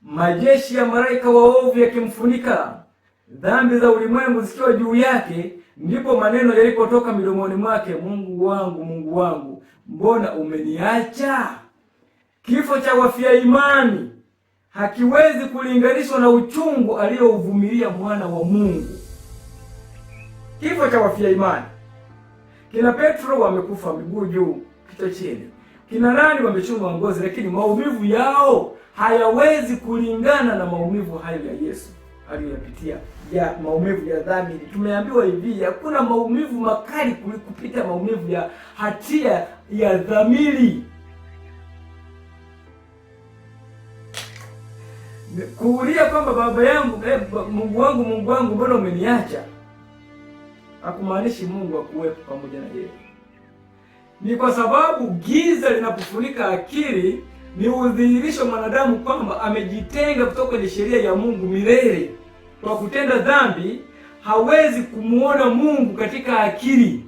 majeshi ya malaika waovu yakimfunika, dhambi za ulimwengu zikiwa juu yake. Ndipo maneno yalipotoka midomoni mwake, Mungu wangu, mbona umeniacha? Kifo cha wafia imani hakiwezi kulinganishwa na uchungu aliyouvumilia mwana wa Mungu. Kifo cha wafia imani, kina Petro wamekufa miguu juu kichwa chini, kina nani wamechomwa ngozi, lakini maumivu yao hayawezi kulingana na maumivu hayo ya Yesu aliyoyapitia, ya maumivu ya dhambi. Tumeambiwa hivi, hakuna maumivu makali kupita maumivu ya hatia ya dhamiri. Kuulia kwamba baba yangu, Mungu wangu, mbona umeniacha, hakumaanishi Mungu hakuwepo pamoja na yeye. Ni kwa sababu giza linapofunika akili, ni udhihirisho mwanadamu kwamba amejitenga kutoka kwenye sheria ya Mungu milele. Kwa kutenda dhambi hawezi kumuona Mungu katika akili.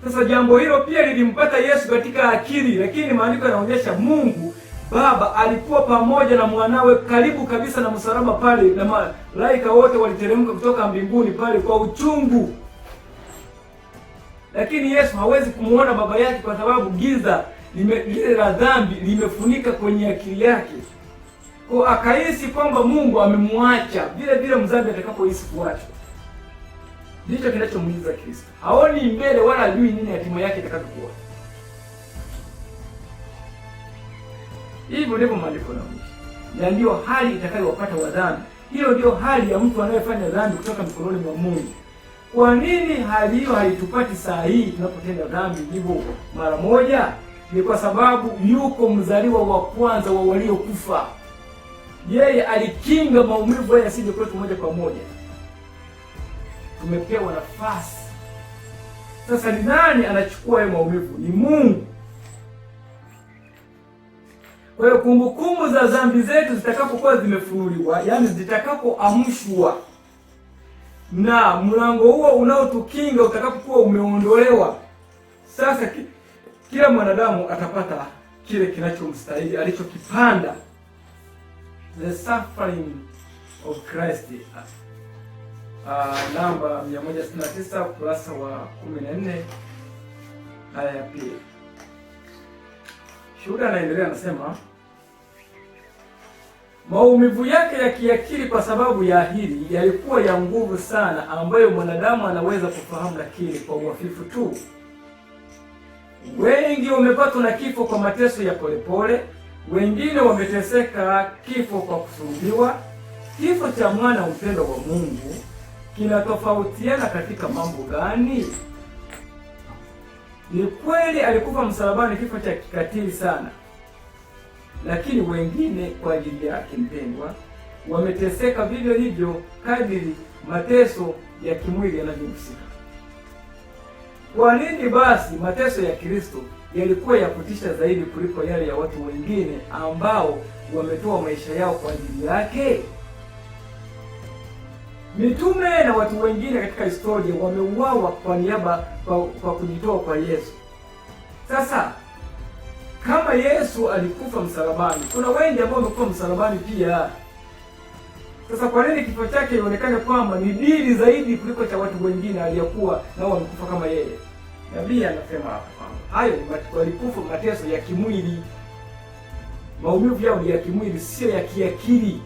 Sasa jambo hilo pia lilimpata Yesu katika akili, lakini maandiko yanaonyesha Mungu Baba alikuwa pamoja na mwanawe karibu kabisa na msalaba pale, na malaika wote waliteremka kutoka mbinguni pale kwa uchungu. Lakini Yesu hawezi kumuona baba yake kwa sababu giza lile la dhambi limefunika kwenye akili yake. Kwa akahisi kwamba Mungu amemwacha, vile vile mzambi atakapohisi kuachwa. Ndicho kinachomuumiza Kristo. Haoni mbele wala hajui nini hatima yake itakayokuwa. Hivyo ndivyo maandiko yanaonyesha. Na ndio hali itakayowapata wadhambi. Hiyo ndio hali ya mtu anayefanya dhambi kutoka mikononi mwa Mungu. Kwa nini hali hiyo haitupati saa hii tunapotenda dhambi hivyo mara moja? Ni kwa sababu yuko mzaliwa wa kwanza wa waliokufa. Yeye alikinga maumivu haya yasije kwetu moja kwa moja. Tumepewa nafasi. Sasa ni nani anachukua hayo maumivu? Ni Mungu. Kwa hiyo kumbukumbu za dhambi zetu zitakapokuwa zimefunuliwa, yani zitakapoamshwa, na mlango huo unaotukinga utakapokuwa umeondolewa, sasa kila mwanadamu atapata kile kinachomstahili alichokipanda. The suffering of Christ, namba 169 ukurasa wa 14 aya ya pili. Shuhuda anaendelea, anasema maumivu yake ya kiakili kwa sababu ya hili yalikuwa ya nguvu sana, ambayo mwanadamu anaweza kufahamu lakini kwa uhafifu tu. Wengi wamepatwa na kifo kwa mateso ya polepole, wengine wameteseka kifo kwa kusulubiwa. Kifo cha mwana mpendwa wa Mungu kinatofautiana katika mambo gani? Ni kweli alikufa msalabani kifo cha kikatili sana, lakini wengine kwa ajili yake mpendwa wameteseka vivyo hivyo kadiri mateso ya kimwili yanavyohusika. Kwa nini basi mateso ya Kristo yalikuwa ya kutisha zaidi kuliko yale ya watu wengine ambao wametoa maisha yao kwa ajili yake? Mitume na watu wengine katika historia wameuawa kwa niaba kwa kujitoa kwa Yesu. Sasa kama Yesu alikufa msalabani, kuna wengi ambao wamekufa msalabani pia. Sasa kwa nini kifo chake ionekane kwamba ni dili zaidi kuliko cha watu wengine aliyokuwa nao wamekufa kama yeye? Nabii anasema hapa kwamba hayo ni walikufa mateso ya kimwili. Maumivu yao ni ya kimwili, sio ya kiakili.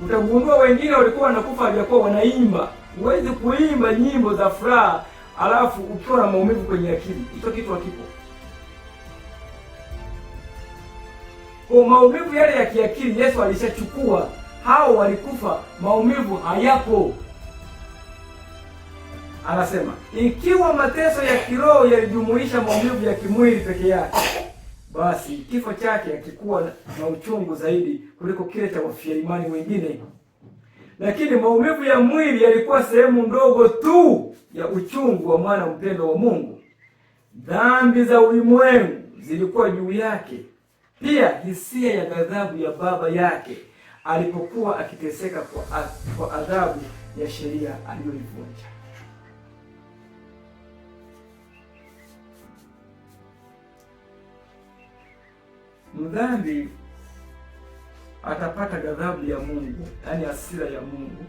Utagundua wengine walikuwa wanakufa walikuwa wanaimba. Huwezi kuimba nyimbo za furaha alafu ukiwa na maumivu kwenye akili. Hicho kitu hakipo. Kwa maumivu yale ya kiakili Yesu alishachukua. Hao walikufa, maumivu hayapo. Anasema, ikiwa mateso ya kiroho yalijumuisha maumivu ya kimwili peke yake, basi kifo chake hakikuwa na uchungu zaidi kuliko kile cha wafia imani wengine. Lakini maumivu ya mwili yalikuwa sehemu ndogo tu ya uchungu wa mwana mpendwa wa Mungu. Dhambi za ulimwengu zilikuwa juu yake. Pia hisia ya ghadhabu ya Baba yake alipokuwa akiteseka kwa adhabu ya sheria aliyoivunja. Mdhambi atapata ghadhabu ya Mungu, yaani hasira ya Mungu,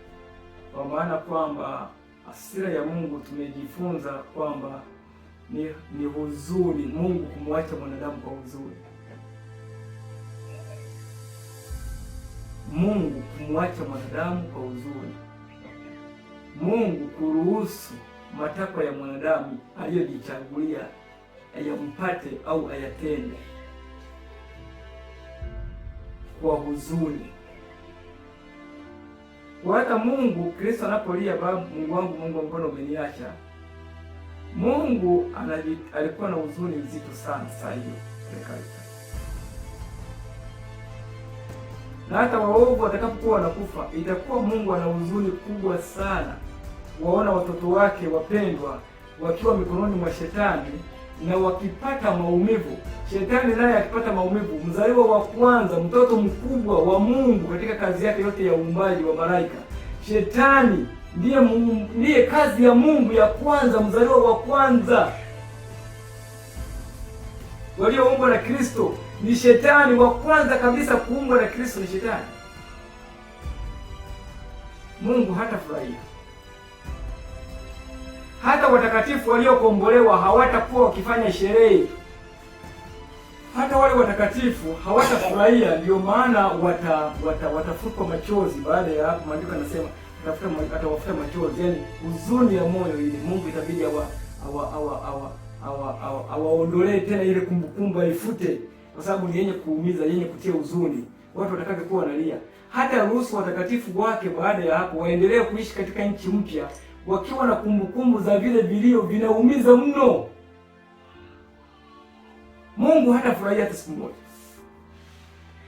kwa maana kwamba hasira ya Mungu tumejifunza kwamba ni huzuni, Mungu kumwacha mwanadamu kwa huzuni. Mungu kumwacha mwanadamu kwa huzuni. Mungu kuruhusu matakwa ya mwanadamu aliyojichagulia ayampate au ayatende kwa huzuni. Kwa hata Mungu, Kristo anapolia, Baba Mungu wangu, Mungu wangu, mbona umeniacha? Mungu alikuwa na huzuni nzito sana saa hiyo. Na hata waovu watakapokuwa wanakufa, itakuwa Mungu ana huzuni kubwa sana waona watoto wake wapendwa wakiwa mikononi mwa shetani na wakipata maumivu. Shetani naye akipata maumivu, mzaliwa wa kwanza, mtoto mkubwa wa Mungu katika kazi yake yote ya uumbaji wa malaika. Shetani ndiye kazi ya Mungu ya kwanza, mzaliwa wa kwanza walioumbwa na Kristo ni shetani. Wa kwanza kabisa kuumbwa na Kristo ni shetani. Mungu hatafurahia. Hata watakatifu waliokombolewa hawatakuwa wakifanya sherehe. Hata wale watakatifu hawatafurahia, ndio maana watafutwa machozi. Baada ya hapo maandiko yanasema atawafuta machozi, yani huzuni ya moyo ile. Mungu itabidi awaondolee tena ile kumbukumbu, aifute, kwa sababu ni yenye kuumiza, yenye kutia huzuni. Watu watakapokuwa wanalia, hata ruhusu watakatifu wake baada ya hapo waendelee kuishi katika nchi mpya wakiwa na kumbukumbu za vile vilio vinaumiza mno. Mungu hatafurahia hata siku moja,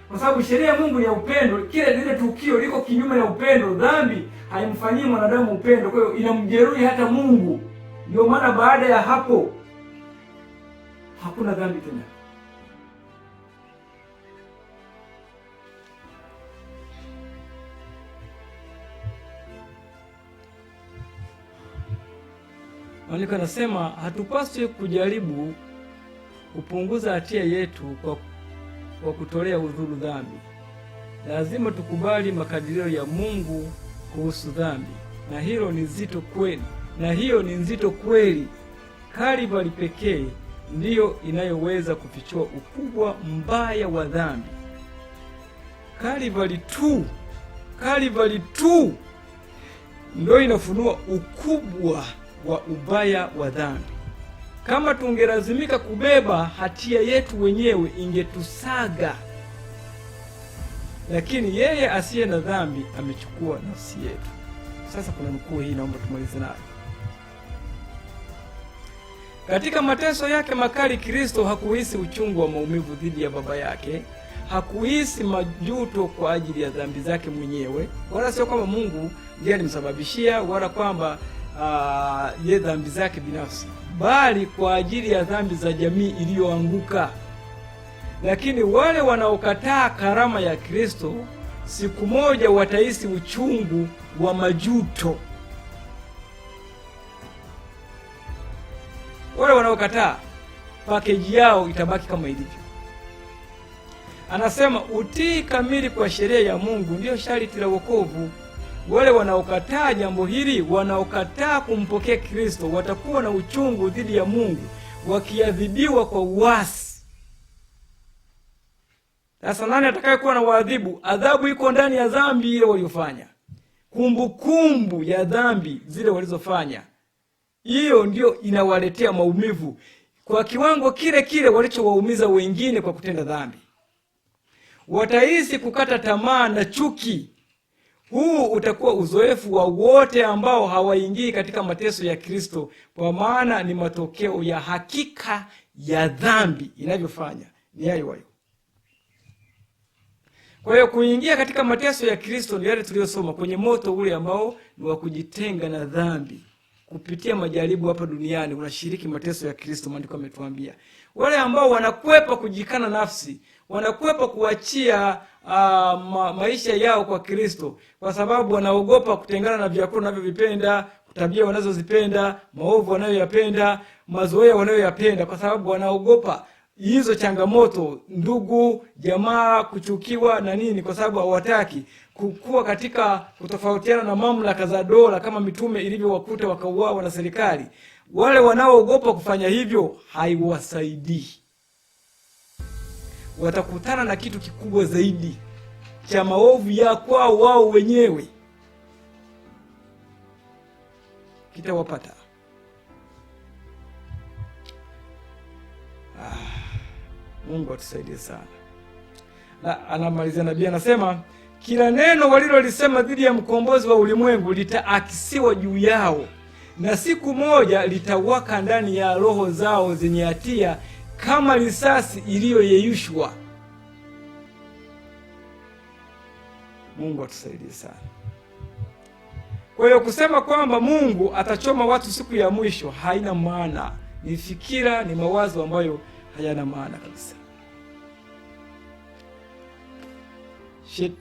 kwa sababu sheria ya Mungu ni ya upendo. Kile lile tukio liko kinyume na upendo. Dhambi haimfanyii mwanadamu upendo, kwa hiyo inamjeruhi hata Mungu. Ndio maana baada ya hapo hakuna dhambi tena. Maandiko yanasema hatupaswi kujaribu kupunguza hatia yetu kwa kutolea udhuru dhambi. Lazima tukubali makadirio ya Mungu kuhusu dhambi, na hilo ni nzito kweli. Na hiyo ni nzito kweli. Kalvari pekee ndiyo inayoweza kufichua ukubwa mbaya wa dhambi. Kalvari tu ndio inafunua ukubwa wa ubaya wa dhambi. Kama tungelazimika kubeba hatia yetu wenyewe ingetusaga, lakini yeye asiye na dhambi amechukua nafsi yetu. Sasa kuna nukuu hii, naomba tumalize nayo. Katika mateso yake makali, Kristo hakuhisi uchungu wa maumivu dhidi ya Baba yake. Hakuhisi majuto kwa ajili ya dhambi zake mwenyewe, wala sio kwamba Mungu ndiye alimsababishia, wala kwamba ye dhambi zake binafsi, bali kwa ajili ya dhambi za jamii iliyoanguka. Lakini wale wanaokataa karama ya Kristo, siku moja watahisi uchungu wa majuto. Wale wanaokataa, pakeji yao itabaki kama ilivyo. Anasema utii kamili kwa sheria ya Mungu ndiyo sharti la wokovu. Wale wanaokataa jambo hili, wanaokataa kumpokea Kristo, watakuwa na uchungu dhidi ya Mungu, wakiadhibiwa kwa uasi. Sasa nani atakayekuwa na waadhibu? Adhabu iko ndani ya dhambi ile waliofanya, kumbukumbu ya dhambi zile walizofanya. Hiyo ndio inawaletea maumivu kwa kiwango kile kile walichowaumiza wengine kwa kutenda dhambi. Watahisi kukata tamaa na chuki. Huu utakuwa uzoefu wa wote ambao hawaingii katika mateso ya Kristo, kwa maana ni matokeo ya hakika ya dhambi inavyofanya ni hayo hayo. Kwa hiyo kuingia katika mateso ya Kristo ndio yale tuliyosoma kwenye moto ule ambao ni wa kujitenga na dhambi. Kupitia majaribu hapa duniani unashiriki mateso ya Kristo. Maandiko yametuambia wale ambao wanakwepa kujikana nafsi, wanakwepa kuachia maisha yao kwa Kristo, kwa sababu wanaogopa kutengana na vyakula wanavyovipenda, tabia wanazozipenda, maovu wanayoyapenda, mazoea wanayoyapenda, kwa sababu wanaogopa hizo changamoto, ndugu, jamaa, kuchukiwa na nini, kwa sababu hawataki kukua katika kutofautiana na mamlaka za dola kama mitume ilivyowakuta wakauawa na serikali. Wale wanaoogopa kufanya hivyo haiwasaidii. Watakutana na kitu kikubwa zaidi cha maovu ya kwao wao wenyewe, kitawapata. Mungu atusaidie sana. Na anamalizia nabii anasema, kila neno walilolisema dhidi ya mkombozi wa ulimwengu litaakisiwa juu yao, na siku moja litawaka ndani ya roho zao zenye hatia kama risasi iliyoyeyushwa. Mungu atusaidie sana. Kwa hiyo kusema kwamba Mungu atachoma watu siku ya mwisho haina maana. Ni fikira, ni mawazo ambayo hayana maana kabisa.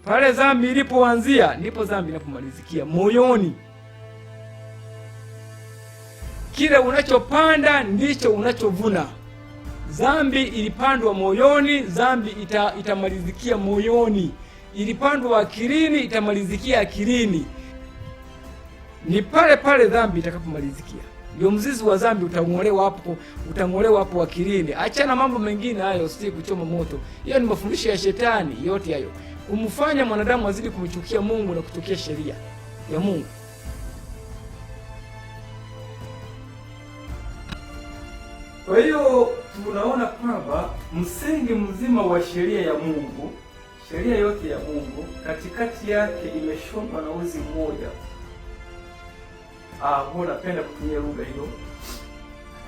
Pale dhambi ilipoanzia ndipo dhambi inapomalizikia, moyoni. Kile unachopanda ndicho unachovuna. Dhambi ilipandwa moyoni, dhambi itamalizikia moyoni. Ilipandwa akilini, itamalizikia akilini. Ni pale pale dhambi itakapomalizikia. Ndio mzizi wa dhambi utang'olewa hapo akilini. Achana mambo mengine hayo, si kuchoma moto. Hiyo ni mafundisho ya shetani yote hayo. Kumfanya mwanadamu azidi kumchukia Mungu na kuchukia sheria ya Mungu. Kwa hiyo tunaona kwamba msingi mzima wa sheria ya Mungu, sheria yote ya Mungu, katikati yake imeshonwa na uzi mmoja. Huwa napenda kutumia lugha hiyo.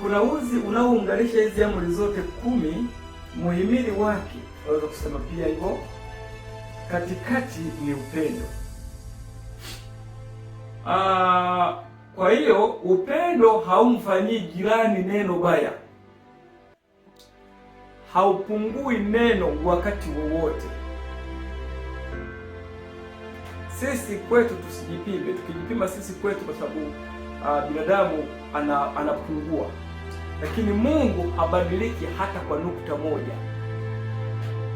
Kuna uzi unaounganisha hizi amri zote 10, muhimili wake tunaweza kusema pia hivyo. Katikati ni upendo. Kwa hiyo upendo haumfanyii jirani neno baya, haupungui neno wakati wowote. Sisi kwetu tusijipime. Tukijipima sisi kwetu, kwa sababu binadamu anapungua, lakini Mungu habadiliki hata kwa nukta moja.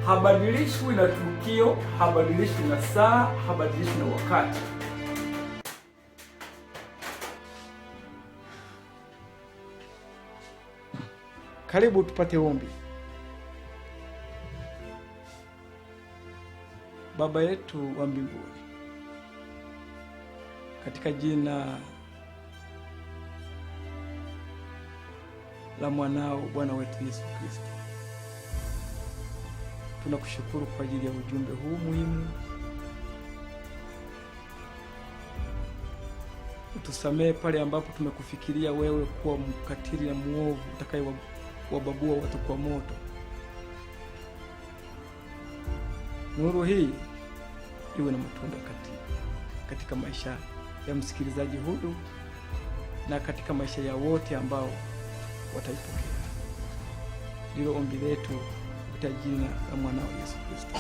Habadilishwi na tukio, habadilishwi na saa, habadilishwi na wakati. Karibu tupate ombi. Baba yetu wa mbinguni, katika jina la mwanao Bwana wetu Yesu Kristo, tunakushukuru kwa ajili ya ujumbe huu muhimu. Utusamehe pale ambapo tumekufikiria wewe kuwa mkatili na muovu utakayewababua watu kwa moto. Nuru hii iwe na matunda katika maisha ya msikilizaji huyu na katika maisha ya wote ambao wataipokea. Ndilo ombi letu katika jina la mwanao Yesu Kristo.